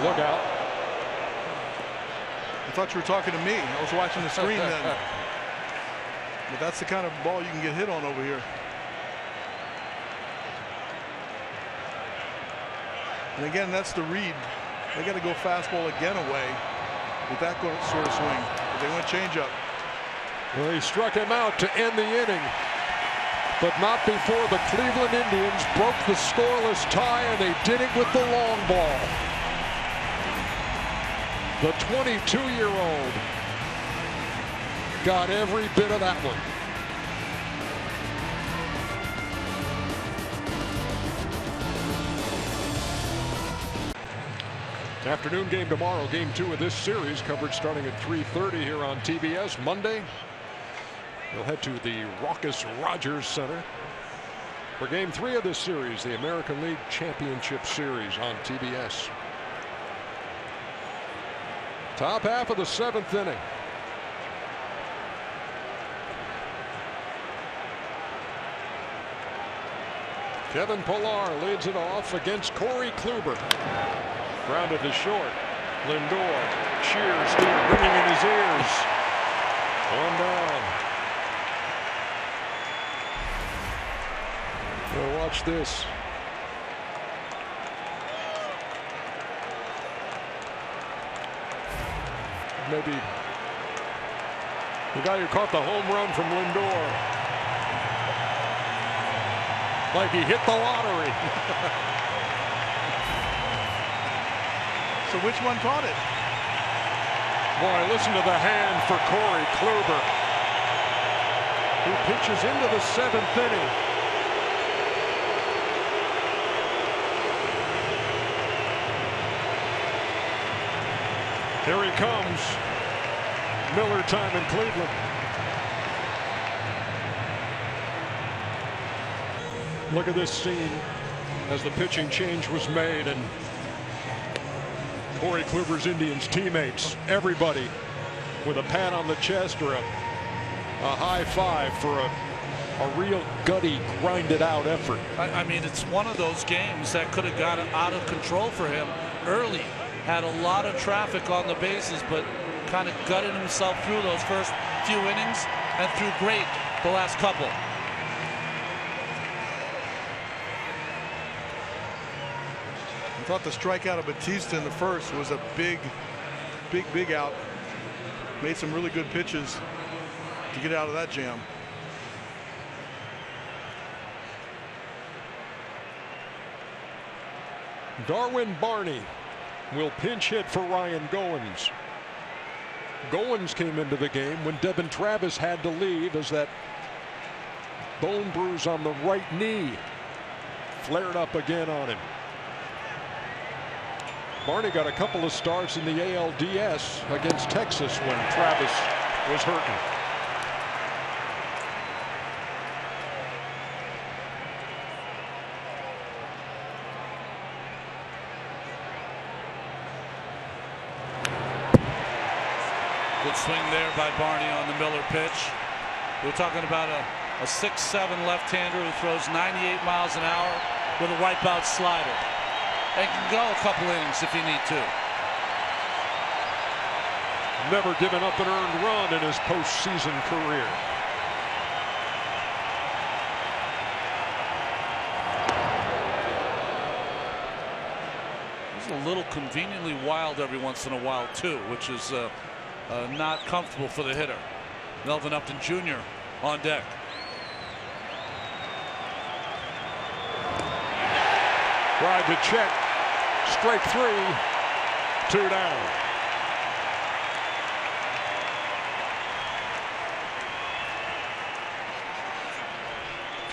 [SPEAKER 1] Look out.
[SPEAKER 5] I thought you were talking to me. I was watching the screen then. But that's the kind of ball you can get hit on over here. And again, that's the read. They got to go fastball again away with that sort of swing. But they went change up.
[SPEAKER 1] Well, he struck him out to end the inning, but not before the Cleveland Indians broke the scoreless tie, and they did it with the long ball. The 22-year-old got every bit of that one. Afternoon game tomorrow, game 2 of this series, coverage starting at 3:30 here on TBS. Monday, we'll head to the raucous Rogers Center for game 3 of this series, the American League Championship Series on TBS. Top half of the 7th inning. Kevin Pillar leads it off against Corey Kluber. Grounded to short. Lindor. Cheers still ringing in his ears. 1 down. Now watch this. maybe the guy who caught the home run from Lindor. Like he hit the lottery.
[SPEAKER 5] So which one caught it?
[SPEAKER 1] Boy, listen to the hand for Corey Kluber, who pitches into the 7th inning. Here he comes. Miller time in Cleveland. Look at this scene as the pitching change was made, and Corey Kluber's Indians teammates, everybody with a pat on the chest or a high five for a real gutty, grinded out effort.
[SPEAKER 4] I mean, it's one of those games that could have gotten out of control for him early. Had a lot of traffic on the bases, but kind of gutted himself through those first few innings and threw great the last couple.
[SPEAKER 5] I thought the strikeout of Batista in the first was a big out. Made some really good pitches to get out of that jam.
[SPEAKER 1] Darwin Barney will pinch hit for Ryan Goins. Goins came into the game when Devin Travis had to leave as that bone bruise on the right knee flared up again on him. Barney got a couple of starts in the ALDS against Texas when Travis was hurting.
[SPEAKER 4] Good swing there by Barney on the Miller pitch. We're talking about a 6'7" left-hander who throws 98 miles an hour with a wipeout slider. And can go a couple innings if you need to.
[SPEAKER 1] Never given up an earned run in his postseason career.
[SPEAKER 4] He's a little conveniently wild every once in a while too, which is not comfortable for the hitter. Melvin Upton Jr. on deck.
[SPEAKER 1] Tried to check. Strike 3. 2 down.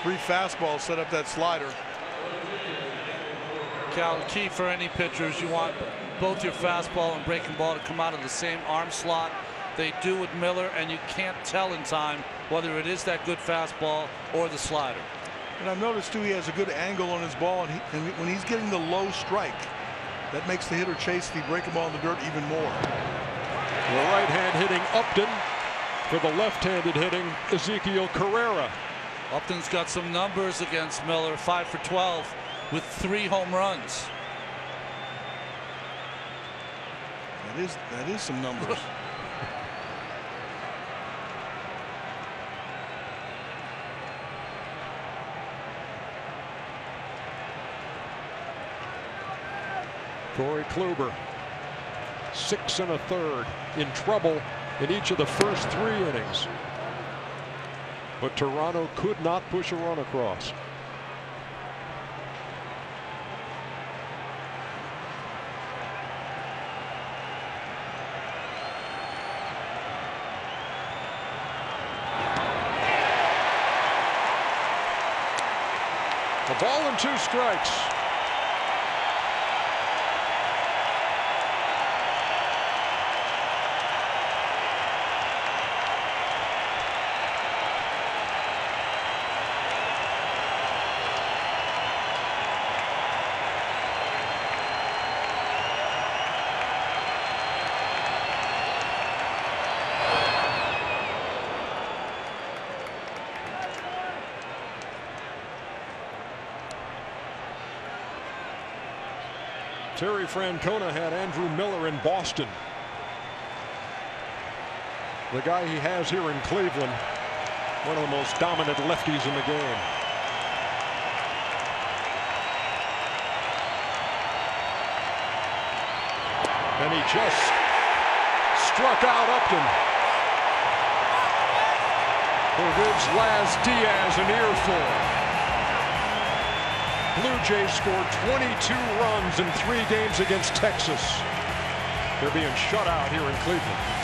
[SPEAKER 5] Three fastballs set up that slider.
[SPEAKER 4] Cal, key for any pitchers, you want both your fastball and breaking ball to come out of the same arm slot. They do with Miller, and you can't tell in time whether it is that good fastball or the slider.
[SPEAKER 5] And I've noticed too, he has a good angle on his ball, and when he's getting the low strike, that makes the hitter chase the breaking ball in the dirt even more.
[SPEAKER 1] The right hand hitting Upton. For the left-handed hitting Ezekiel Carrera.
[SPEAKER 4] Upton's got some numbers against Miller, 5 for 12 with 3 home runs.
[SPEAKER 5] That is some numbers.
[SPEAKER 1] Corey Kluber, 6 1/3, in trouble in each of the first 3 innings. But Toronto could not push a run across. A ball and 2 strikes. Terry Francona had Andrew Miller in Boston. The guy he has here in Cleveland, one of the most dominant lefties in the game. And he just struck out Upton. Gives Laz Diaz an earful. Blue Jays scored 22 runs in 3 games against Texas. They're being shut out here in Cleveland.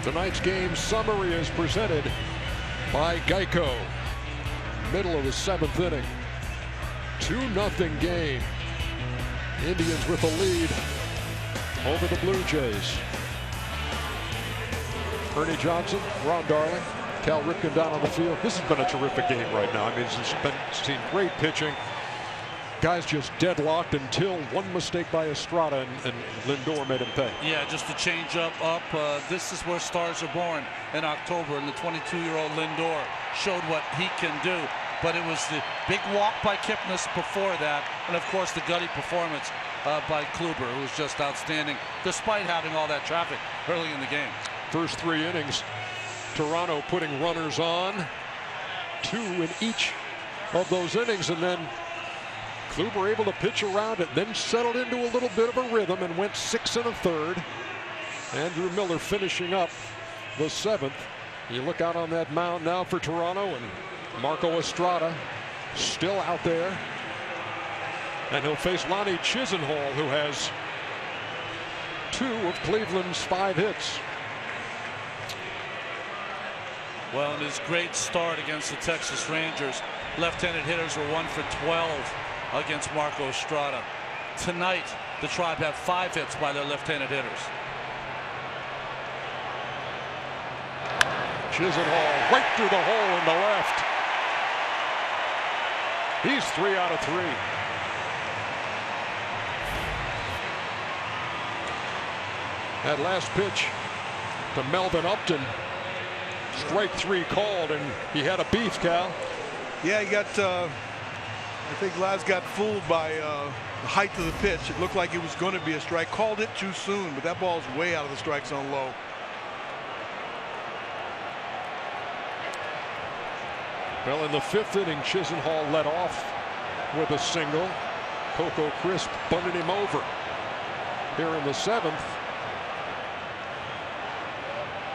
[SPEAKER 1] Tonight's game summary is presented by Geico. Middle of the 7th inning. 2-0 game. Indians with the lead over the Blue Jays. Ernie Johnson, Ron Darling, Cal Ripken down on the field. This has been a terrific game right now. I mean, it's been seen great pitching. Guys just deadlocked until one mistake by Estrada and Lindor made him pay.
[SPEAKER 4] Yeah, just to change up. This is where stars are born in October, and the 22-year-old Lindor showed what he can do. But it was the big walk by Kipnis before that, and of course the gutty performance by Kluber, who was just outstanding, despite having all that traffic early in the game.
[SPEAKER 1] First 3 innings, Toronto putting runners on, 2 in each of those innings, and then Kluber able to pitch around it, then settled into a little bit of a rhythm and went 6 1/3. Andrew Miller finishing up the 7th. You look out on that mound now for Toronto, and Marco Estrada still out there. And he'll face Lonnie Chisenhall, who has 2 of Cleveland's 5 hits.
[SPEAKER 4] Well, in his great start against the Texas Rangers, left-handed hitters were 1 for 12 against Marco Estrada. Tonight, the Tribe have 5 hits by their left-handed hitters.
[SPEAKER 1] Chisenhall right through the hole in the left. He's 3 out of 3. That last pitch to Melvin Upton. Strike 3 called, and he had a beef, Cal.
[SPEAKER 5] Yeah, he got I think Laz got fooled by the height of the pitch. It looked like it was going to be a strike. Called it too soon, but that ball's way out of the strike zone low.
[SPEAKER 1] Well, in the 5th inning, Chisenhall led off with a single. Coco Crisp bunted him over. Here in the 7th,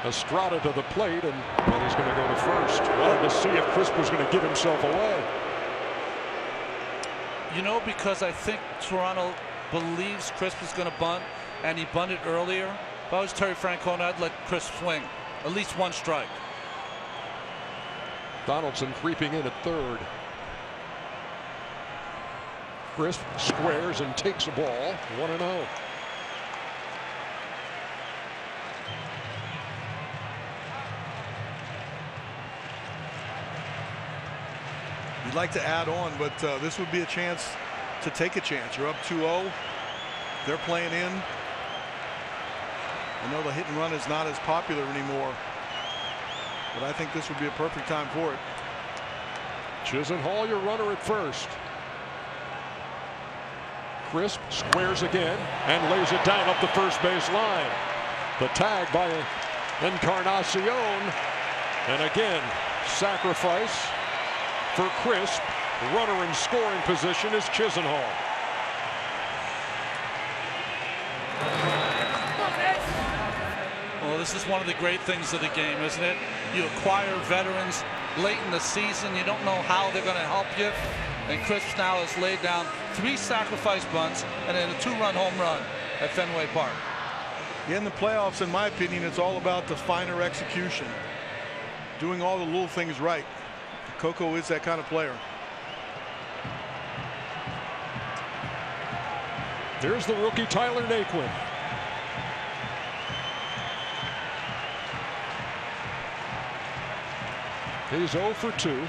[SPEAKER 1] Estrada to the plate, and well, he's going to go to first. Wanted to see if Crisp was going to give himself away.
[SPEAKER 4] You know, because I think Toronto believes Crisp is going to bunt, and he bunted earlier. If I was Terry Francona, I'd let Crisp swing. At least 1 strike.
[SPEAKER 1] Donaldson creeping in at 3rd. Crisp squares and takes a ball. 1-0.
[SPEAKER 5] You'd like to add on, but this would be a chance to take a chance. You're up 2-0. They're playing in. I know the hit and run is not as popular anymore, but I think this would be a perfect time for it.
[SPEAKER 1] Chisenhall, your runner at first. Crisp squares again and lays it down up the first base line. The tag by Encarnacion, and again sacrifice for Crisp. Runner in scoring position is Chisenhall.
[SPEAKER 4] Well, this is one of the great things of the game, isn't it? You acquire veterans late in the season. You don't know how they're going to help you. And Crisp now has laid down 3 sacrifice bunts and then a 2-run home run at Fenway Park.
[SPEAKER 5] In the playoffs, in my opinion, it's all about the finer execution. Doing all the little things right. Coco is that kind of player.
[SPEAKER 1] There's the rookie Tyler Naquin. He's 0 for 2.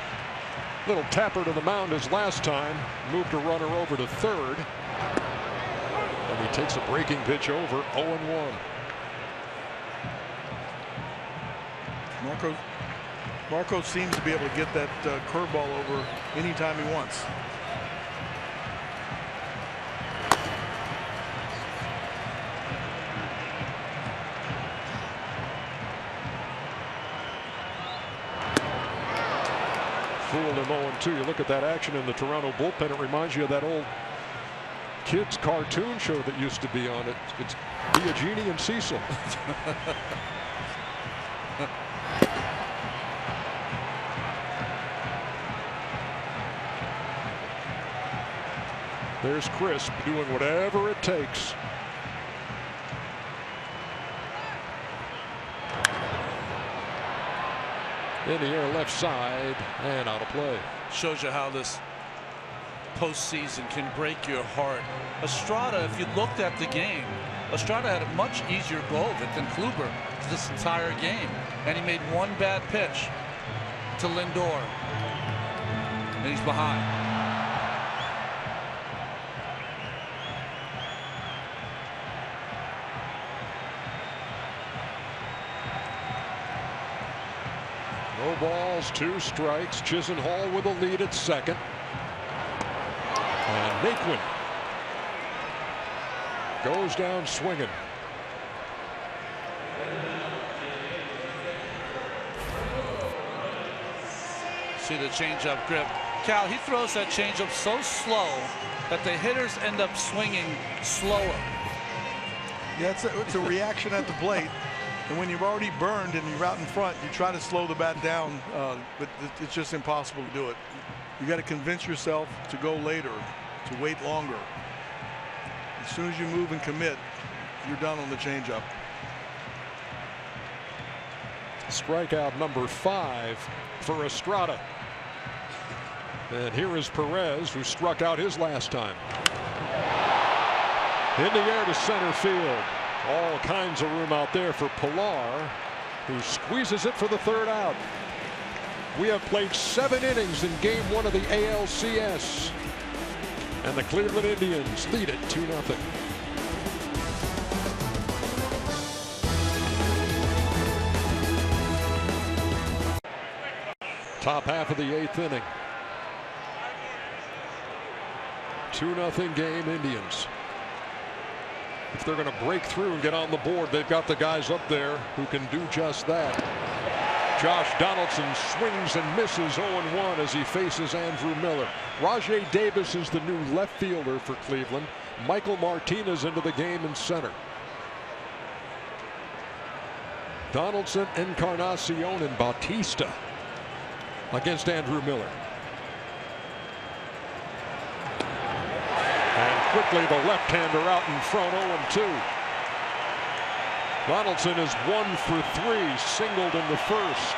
[SPEAKER 1] Little tapper to the mound as last time. Moved a runner over to 3rd. And he takes a breaking pitch over. 0-1.
[SPEAKER 5] Marco seems to be able to get that curveball over anytime he wants.
[SPEAKER 1] Fooled him 0-2. You look at that action in the Toronto bullpen, it reminds you of that old kids cartoon show that used to be on it. It's Be a Genie and Cecil. There's Crisp doing whatever it takes. In the air left side and out of play.
[SPEAKER 4] Shows you how this postseason can break your heart. Estrada, if you looked at the game, Estrada had a much easier go of it than Kluber this entire game. And he made one bad pitch to Lindor. And he's behind.
[SPEAKER 1] No balls, 2 strikes. Chisenhall with a lead at second. And Naquin goes down swinging.
[SPEAKER 4] See the changeup grip. Cal, he throws that changeup so slow that the hitters end up swinging slower.
[SPEAKER 5] Yeah, it's a reaction at the plate. And when you've already burned and you're out in front, you try to slow the bat down, but it's just impossible to do it. You got to convince yourself to go later, to wait longer. As soon as you move and commit, you're done on the changeup.
[SPEAKER 1] Strikeout number 5 for Estrada. And here is Perez, who struck out his last time. In the air to center field. All kinds of room out there for Pilar, who squeezes it for the 3rd out. We have played 7 innings in Game 1 of the ALCS. And the Cleveland Indians lead it 2-0. Top half of the 8th inning. 2-0 game, Indians. If they're going to break through and get on the board, they've got the guys up there who can do just that. Josh Donaldson swings and misses 0-1 as he faces Andrew Miller. Rajai Davis is the new left fielder for Cleveland. Michael Martinez into the game in center. Donaldson, Encarnacion, and Bautista against Andrew Miller. And quickly the left-hander out in front, 0-2. Donaldson is 1 for 3, singled in the 1st.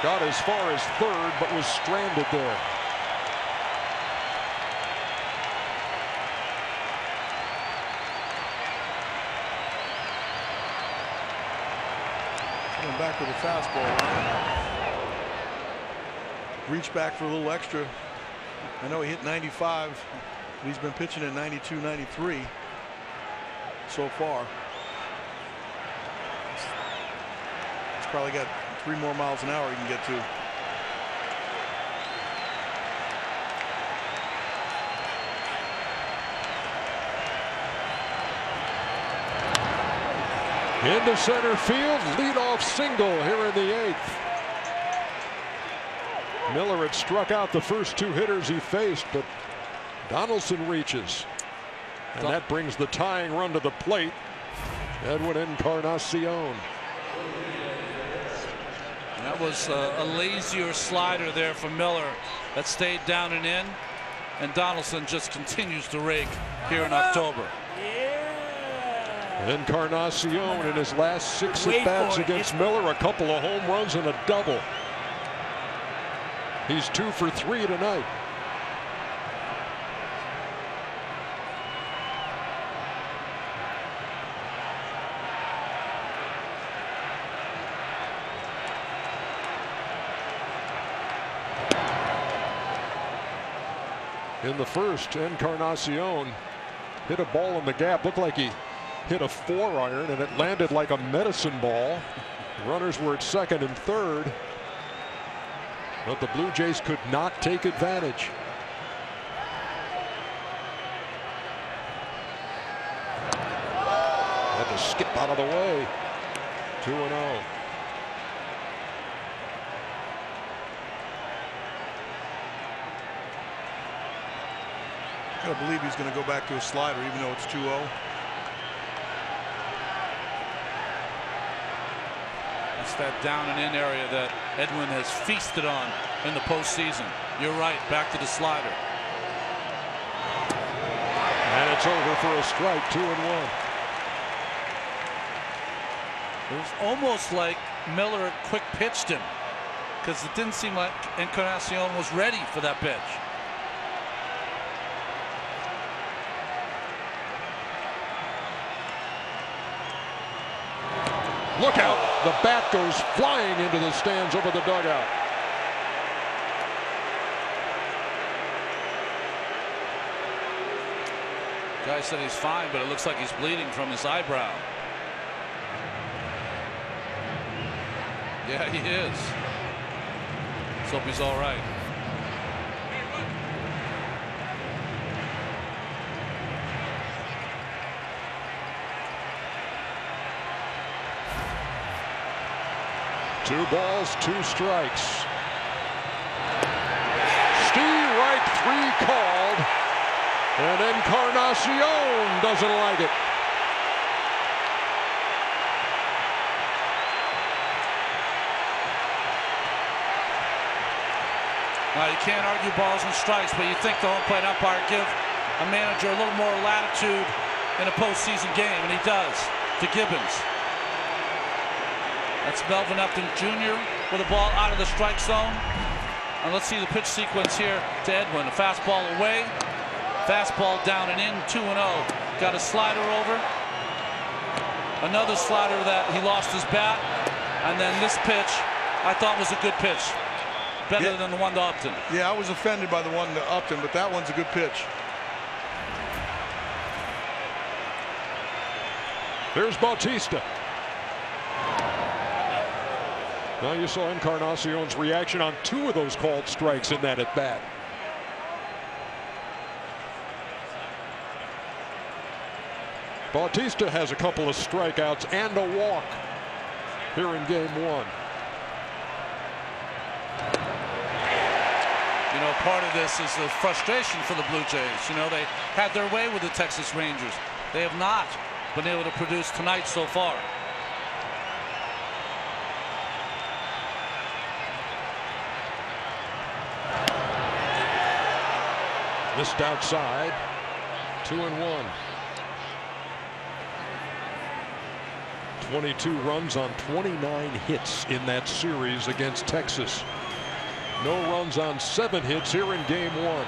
[SPEAKER 1] Got as far as 3rd, but was stranded there.
[SPEAKER 5] Coming back with a fastball. Reach back for a little extra. I know he hit 95. But he's been pitching at 92, 93 so far. He's probably got 3 more miles an hour he can get to.
[SPEAKER 1] Into center field, leadoff single here in the 8th. Miller had struck out the first 2 hitters he faced, but Donaldson reaches. And that brings the tying run to the plate. Edwin Encarnacion.
[SPEAKER 4] That was a lazier slider there from Miller that stayed down and in. And Donaldson just continues to rake here in October.
[SPEAKER 1] Encarnacion in his last 6 at-bats against Miller, a couple of home runs and a double. He's 2 for 3 tonight. In the 1st, Encarnacion hit a ball in the gap. Looked like he hit a 4-iron, and it landed like a medicine ball Runners were at second and third, but the Blue Jays could not take advantage. Had to skip out of the way. 2-0.
[SPEAKER 5] I gotta believe he's going to go back to a slider, even though it's 2-0.
[SPEAKER 4] It's that down and in area that Edwin has feasted on in the postseason. You're right, back to the slider.
[SPEAKER 1] And it's over for a strike, 2-1.
[SPEAKER 4] It was almost like Miller quick pitched him, because it didn't seem like Encarnacion was ready for that pitch.
[SPEAKER 1] Look out! The bat goes flying into the stands over the dugout.
[SPEAKER 4] Guy said he's fine, but it looks like he's bleeding from his eyebrow. Yeah, he is. Let's hope he's all right.
[SPEAKER 1] Two balls, two strikes. Strike three called, and Encarnacion doesn't like it.
[SPEAKER 4] Now, you can't argue balls and strikes, but you think the home plate umpire give a manager a little more latitude in a postseason game, and he does, to Gibbons. That's Melvin Upton Jr. with a ball out of the strike zone. And let's see the pitch sequence here to Edwin. A fastball away, fastball down and in, 2-0. Got a slider over, another slider that he lost his bat, and then this pitch I thought was a good pitch. Better than the one to Upton.
[SPEAKER 5] Yeah, I was offended by the one to Upton, but that one's a good pitch.
[SPEAKER 1] There's Bautista. Now you saw Encarnacion's reaction on two of those called strikes in that at bat. Bautista has a couple of strikeouts and a walk here in Game 1.
[SPEAKER 4] You know, part of this is the frustration for the Blue Jays. You know, they had their way with the Texas Rangers. They have not been able to produce tonight so far.
[SPEAKER 1] Missed outside. 2-1. 22 runs on 29 hits in that series against Texas. No runs on 7 hits here in Game 1.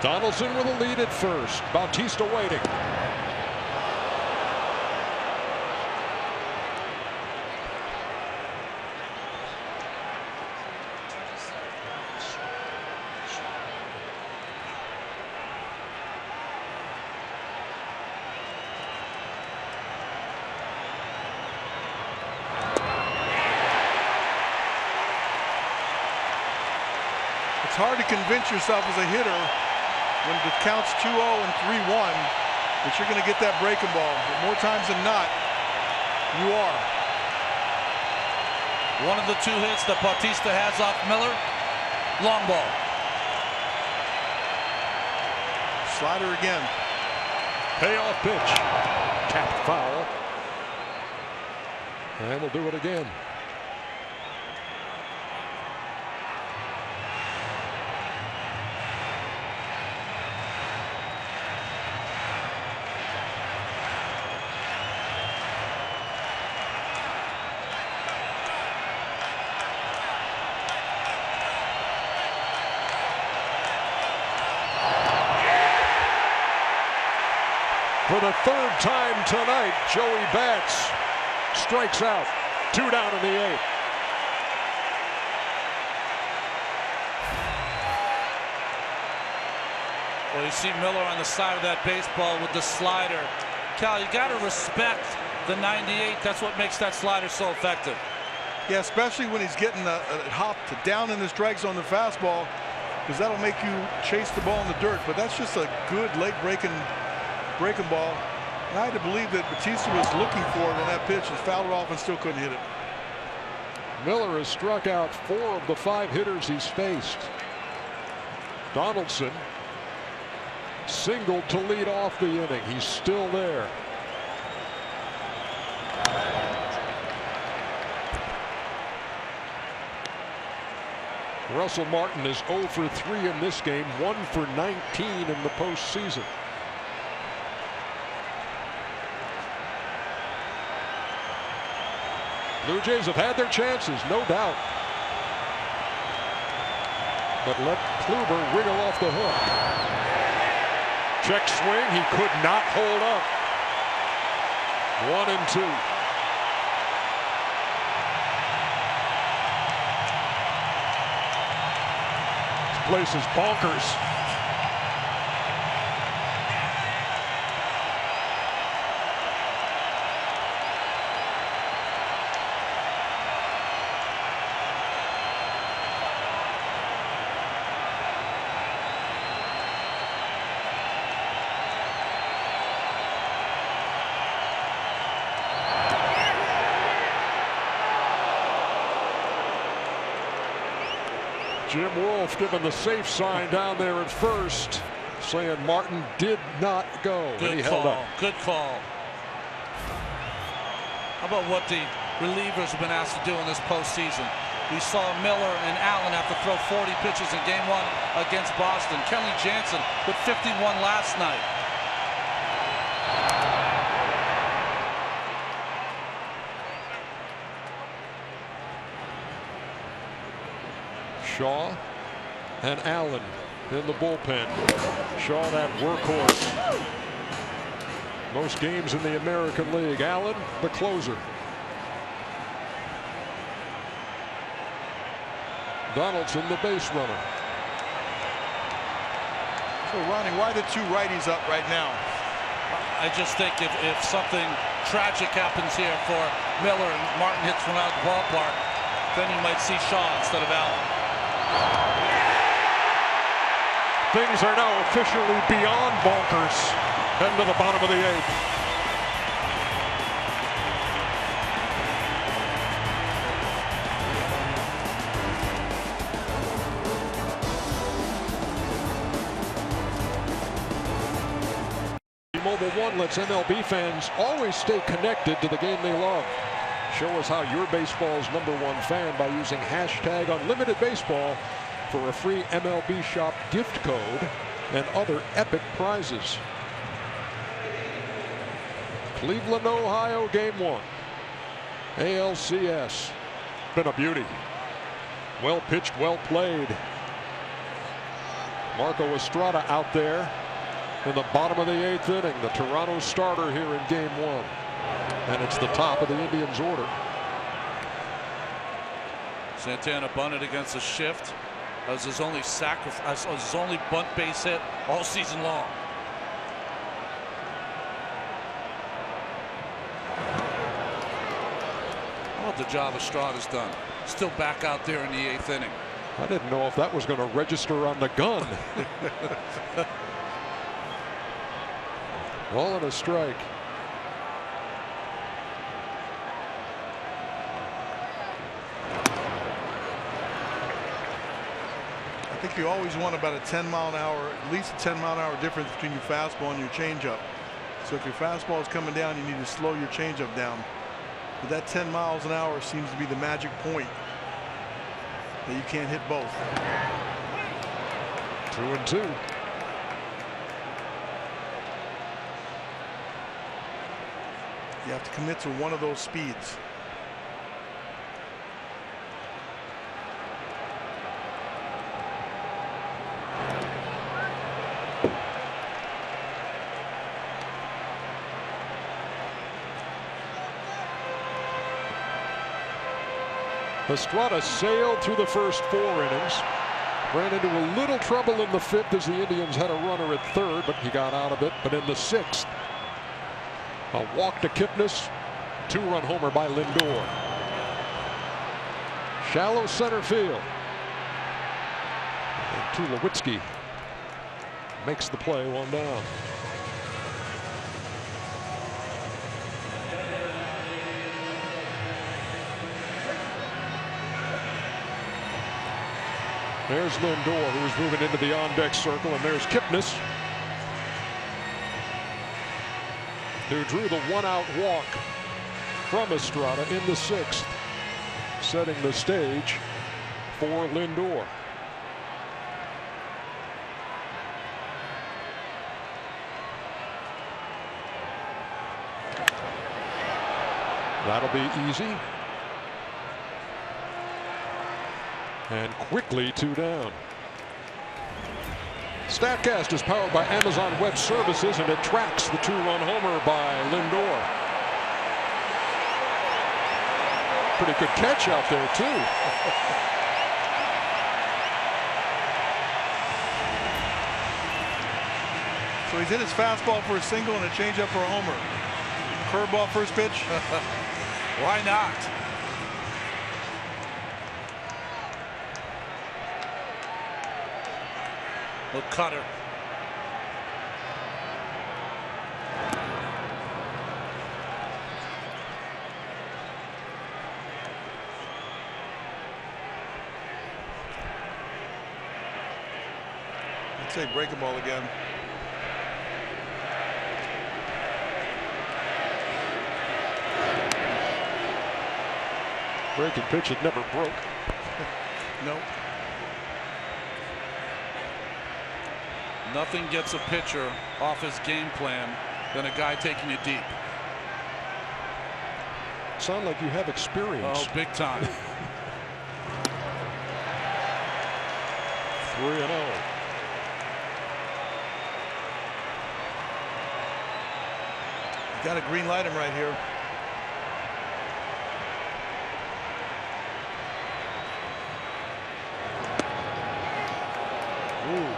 [SPEAKER 1] Donaldson with a lead at first. Bautista waiting.
[SPEAKER 5] It's hard to convince yourself as a hitter when it counts 2-0 and 3-1 that you're going to get that breaking ball. But more times than not, you are.
[SPEAKER 4] One of the two hits that Bautista has off Miller, long ball.
[SPEAKER 5] Slider again.
[SPEAKER 1] Payoff pitch. Tapped foul. And we'll do it again. For the third time tonight, Joey Bats strikes out. 2 down in the 8th.
[SPEAKER 4] Well, you see Miller on the side of that baseball with the slider Cal, you got to respect the 98. That's what makes that slider so effective.
[SPEAKER 5] Yeah, especially when he's getting hopped down in the strike zone, the fastball, because that'll make you chase the ball in the dirt. But that's just a good late breaking ball. And I had to believe that Batista was looking for it on that pitch and fouled it off and still couldn't hit it.
[SPEAKER 1] Miller has struck out 4 of the 5 hitters he's faced. Donaldson singled to lead off the inning. He's still there. Russell Martin is 0 for 3 in this game, 1 for 19 in the postseason. Blue Jays have had their chances, no doubt. But let Kluber wriggle off the hook. Check swing, he could not hold up. 1-2. This place is bonkers. Jim Wolf giving the safe sign down there at first, saying Martin did not go.
[SPEAKER 4] Good call. Good call. How about what the relievers have been asked to do in this postseason? We saw Miller and Allen have to throw 40 pitches in Game 1 against Boston. Kenley Jansen with 51 last night.
[SPEAKER 1] Shaw and Allen in the bullpen. Shaw, that workhorse. Most games in the American League. Allen, the closer. Donaldson, the base runner.
[SPEAKER 5] So, Ronnie, why the 2 righties up right now?
[SPEAKER 4] I just think if something tragic happens here for Miller and Martin hits one out of the ballpark, then you might see Shaw instead of Allen.
[SPEAKER 1] Things are now officially beyond bonkers. Heading to the bottom of the 8th. Mobile One lets MLB fans always stay connected to the game they love. Show us how you're baseball's #1 fan by using #UnlimitedBaseball for a free MLB Shop gift code and other epic prizes. Cleveland, Ohio, Game 1. ALCS. Been a beauty. Well pitched, well played. Marco Estrada out there in the bottom of the 8th inning. The Toronto starter here in Game 1. And it's the top of the Indians' order.
[SPEAKER 4] Santana bunted against a shift. That was his only his only bunt base hit all season long. What the job Estrada's done. Still back out there in the 8th inning.
[SPEAKER 1] I didn't know if that was going to register on the gun. Ball and a strike.
[SPEAKER 5] I think you always want about a 10-mile-an-hour, at least a 10-mile-an-hour difference between your fastball and your changeup. So if your fastball is coming down, you need to slow your changeup down. But that 10 miles an hour seems to be the magic point that you can't hit both.
[SPEAKER 1] 2-2.
[SPEAKER 5] You have to commit to one of those speeds.
[SPEAKER 1] Estrada sailed through the first 4 innings. Ran into a little trouble in the 5th as the Indians had a runner at 3rd, but he got out of it. But in the 6th, A walk to Kipnis. 2-run homer by Lindor. Shallow center field. And Tulowitzki makes the play, 1 down. There's Lindor, who's moving into the on-deck circle, and there's Kipnis, who drew the 1-out walk from Estrada in the 6th, setting the stage for Lindor. That'll be easy. And quickly 2 down. StatCast is powered by Amazon Web Services, and it tracks the 2-run homer by Lindor. Pretty good catch out there, too.
[SPEAKER 5] So he's hit his fastball for a single and a changeup for a homer. Curveball first pitch.
[SPEAKER 4] Why not? Little cutter.
[SPEAKER 5] I'd say breaking ball again.
[SPEAKER 1] Breaking pitch, it never broke.
[SPEAKER 5] Nope.
[SPEAKER 4] Nothing gets a pitcher off his game plan than a guy taking you deep.
[SPEAKER 1] Sound like you have experience.
[SPEAKER 4] Oh, big time.
[SPEAKER 1] 3-0.
[SPEAKER 5] Got to green light him right here. Ooh.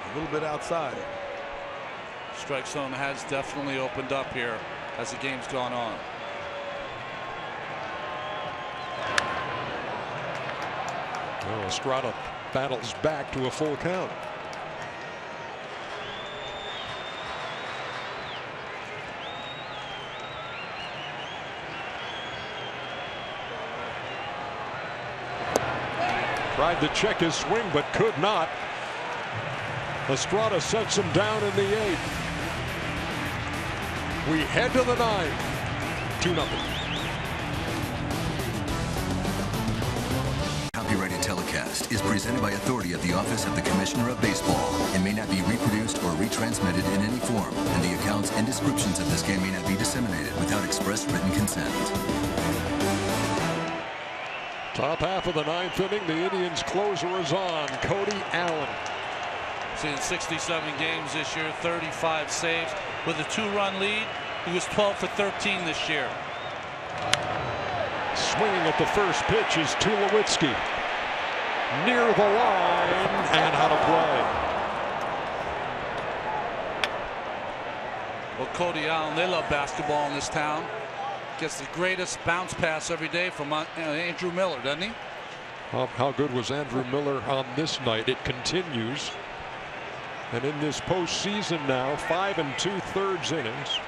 [SPEAKER 5] A little bit outside.
[SPEAKER 4] Strike zone has definitely opened up here as the game's gone on.
[SPEAKER 1] Well, Estrada battles back to a full count. Tried to check his swing, but could not. Estrada sets him down in the 8th. We head to the 9th. 2-0.
[SPEAKER 6] Copyrighted telecast is presented by authority of the Office of the Commissioner of Baseball and may not be reproduced or retransmitted in any form, and the accounts and descriptions of this game may not be disseminated without express written consent.
[SPEAKER 1] Top half of the 9th inning, the Indians' closer is on, Cody Allen.
[SPEAKER 4] Seen 67 games this year, 35 saves. With a 2-run lead, he was 12 for 13 this year.
[SPEAKER 1] Swinging at the first pitch is Tulowitzki. Near the line and out of play.
[SPEAKER 4] Well, Cody Allen, they love basketball in this town. Gets the greatest bounce pass every day from Andrew Miller, doesn't he?
[SPEAKER 1] How good was Andrew Miller on this night? It continues. And in this postseason now, 5 2/3 innings.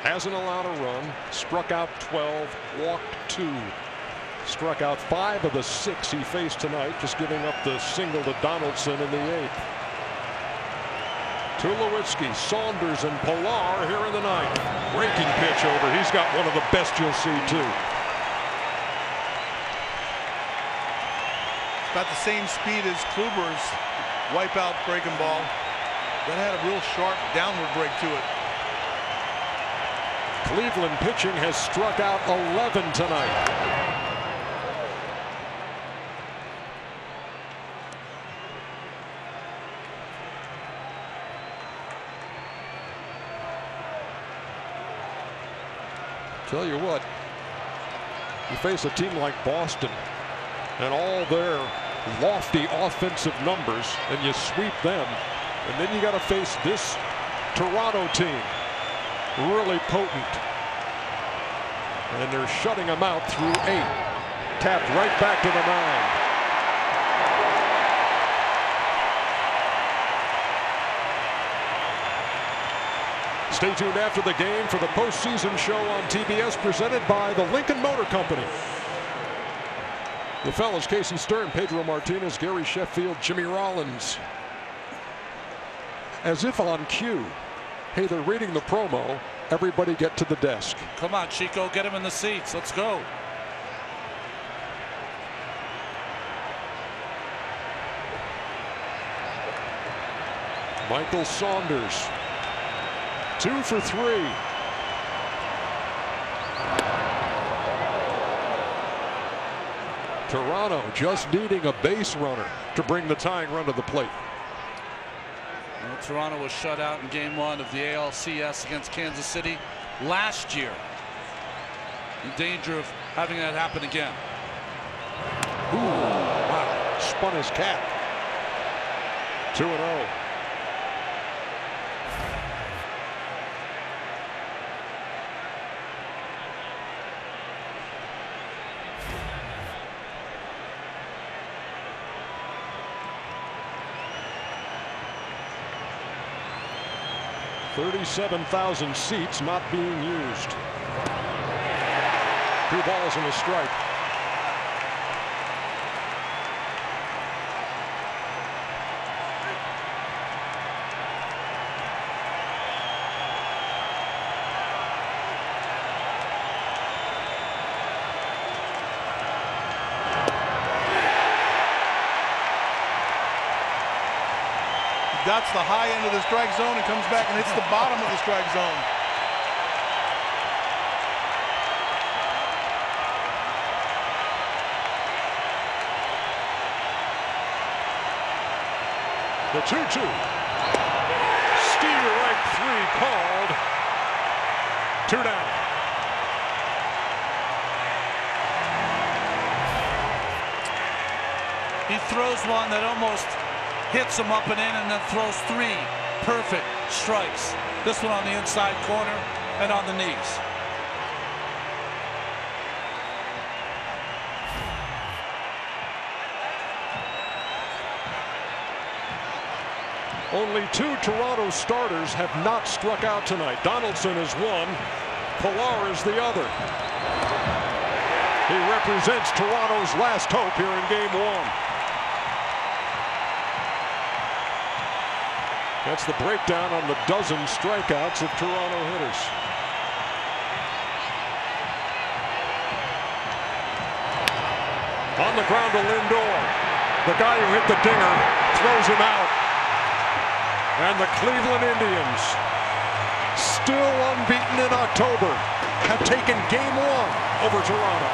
[SPEAKER 1] Hasn't allowed a run. Struck out 12, walked 2. Struck out 5 of the 6 he faced tonight, just giving up the single to Donaldson in the 8th. Tulowitzki, Saunders, and Pilar here in the 9th. Breaking pitch over. He's got one of the best you'll see, too.
[SPEAKER 5] About the same speed as Kluber's wipeout breaking ball. That had a real sharp downward break to it.
[SPEAKER 1] Cleveland pitching has struck out 11 tonight. Tell you what, you face a team like Boston and all their lofty offensive numbers, and you sweep them, and then you got to face this Toronto team. Really potent. And they're shutting them out through 8. Tapped right back to the 9. Stay tuned after the game for the postseason show on TBS presented by the Lincoln Motor Company. The fellas, Casey Stern, Pedro Martinez, Gary Sheffield, Jimmy Rollins. As if on cue. Hey, they're reading the promo. Everybody get to the desk.
[SPEAKER 4] Come on, Chico, get him in the seats. Let's go.
[SPEAKER 1] Michael Saunders. 2 for 3. Toronto just needing a base runner to bring the tying run to the plate.
[SPEAKER 4] Well, Toronto was shut out in Game 1 of the ALCS against Kansas City last year. In danger of having that happen again.
[SPEAKER 1] Ooh, wow. Spun his cap. 2-0. $37,000 seats not being used. 2 balls and a strike.
[SPEAKER 5] That's the high end of the strike zone and comes back and hits the bottom of the strike zone.
[SPEAKER 1] The 2-2. Steer right 3 called. 2 down.
[SPEAKER 4] He throws one that almost hits him up and in, and then throws 3 perfect strikes. This one on the inside corner and on the knees.
[SPEAKER 1] Only 2 Toronto starters have not struck out tonight. Donaldson is one, Pilar is the other. He represents Toronto's last hope here in Game 1. That's the breakdown on the dozen strikeouts of Toronto hitters. On the ground to Lindor. The guy who hit the dinger throws him out. And the Cleveland Indians, still unbeaten in October, have taken Game 1 over Toronto.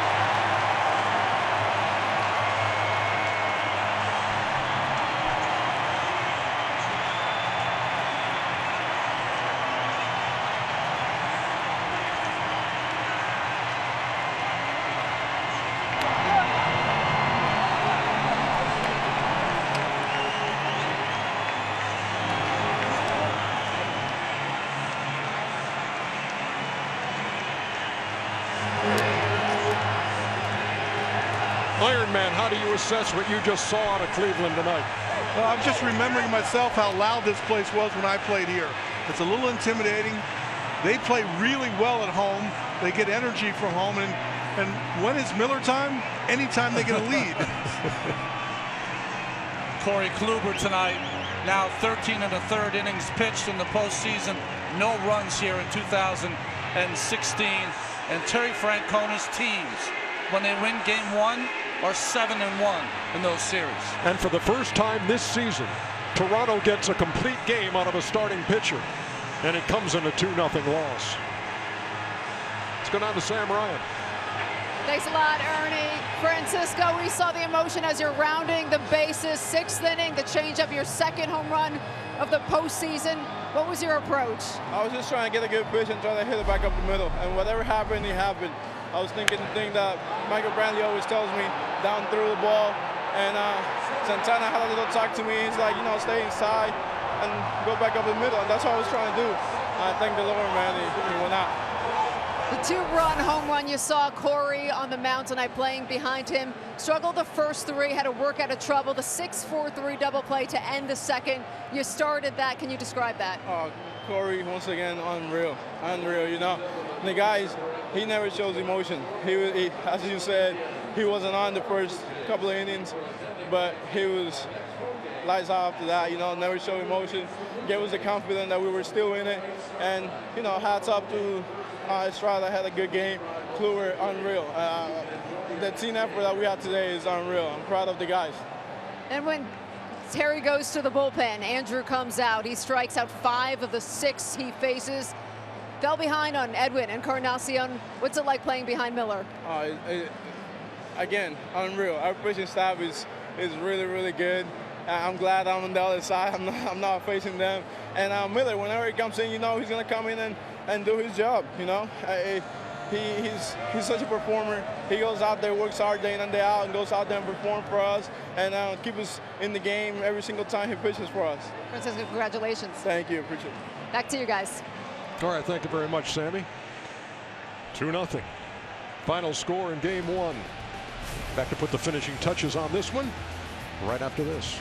[SPEAKER 1] Iron Man, how do you assess what you just saw out of Cleveland tonight?
[SPEAKER 5] Well, I'm just remembering myself how loud this place was when I played here. It's a little intimidating. They play really well at home. They get energy from home. And when it's Miller time, anytime they get a lead.
[SPEAKER 4] Corey Kluber tonight, now 13 1/3 innings pitched in the postseason. No runs here in 2016. And Terry Francona's teams, when they win Game 1, are 7-1 in those series.
[SPEAKER 1] And for the first time this season, Toronto gets a complete game out of a starting pitcher, and it comes in a 2-0 loss. Let's go down to Sam Ryan.
[SPEAKER 7] Thanks a lot, Ernie. Francisco, we saw the emotion as you're rounding the bases. 6th inning, the changeup, your 2nd home run of the postseason. What was your approach?
[SPEAKER 2] I was just trying to get a good pitch and try to hit it back up the middle. And whatever happened, it happened. I was thinking the thing that Michael Brantley always tells me, down through the ball. And Santana had a little talk to me. He's like, you know, stay inside. and go back up the middle. And that's what I was trying to do. I thank the Lord, man, he went out.
[SPEAKER 7] The 2-run home run, you saw Corey on the mound tonight playing behind him. Struggled the first 3, had to work out of trouble. The 6-4-3 double play to end the second. You started that. Can you describe that?
[SPEAKER 2] Oh, Corey, once again, unreal. Unreal, you know. The guys, he never shows emotion. He, as you said, he wasn't on the first couple of innings, but he was lights out after that, you know, never showed emotion. Gave us the confidence that we were still in it. And, you know, hats up to Estrada, had a good game. Kluber, unreal. The team effort that we had today is unreal. I'm proud of the guys.
[SPEAKER 7] And when Terry goes to the bullpen, Andrew comes out. He strikes out 5 of the 6 he faces. Fell behind on Edwin and Encarnacion. What's it like playing behind Miller?
[SPEAKER 2] Again, unreal. Our pitching staff is really, really good. I'm glad I'm on the other side. I'm not facing them. And Miller, whenever he comes in, you know, he's going to come in and do his job, you know. He's such a performer. He goes out there, works hard day in and day out, and goes out there and perform for us and keep us in the game every single time he pitches for us.
[SPEAKER 7] Francisco, congratulations.
[SPEAKER 2] Thank you. Appreciate it.
[SPEAKER 7] Back to you guys.
[SPEAKER 1] All right, thank you very much, Sammy. 2-0. Final score in Game 1. Back to put the finishing touches on this one right after this.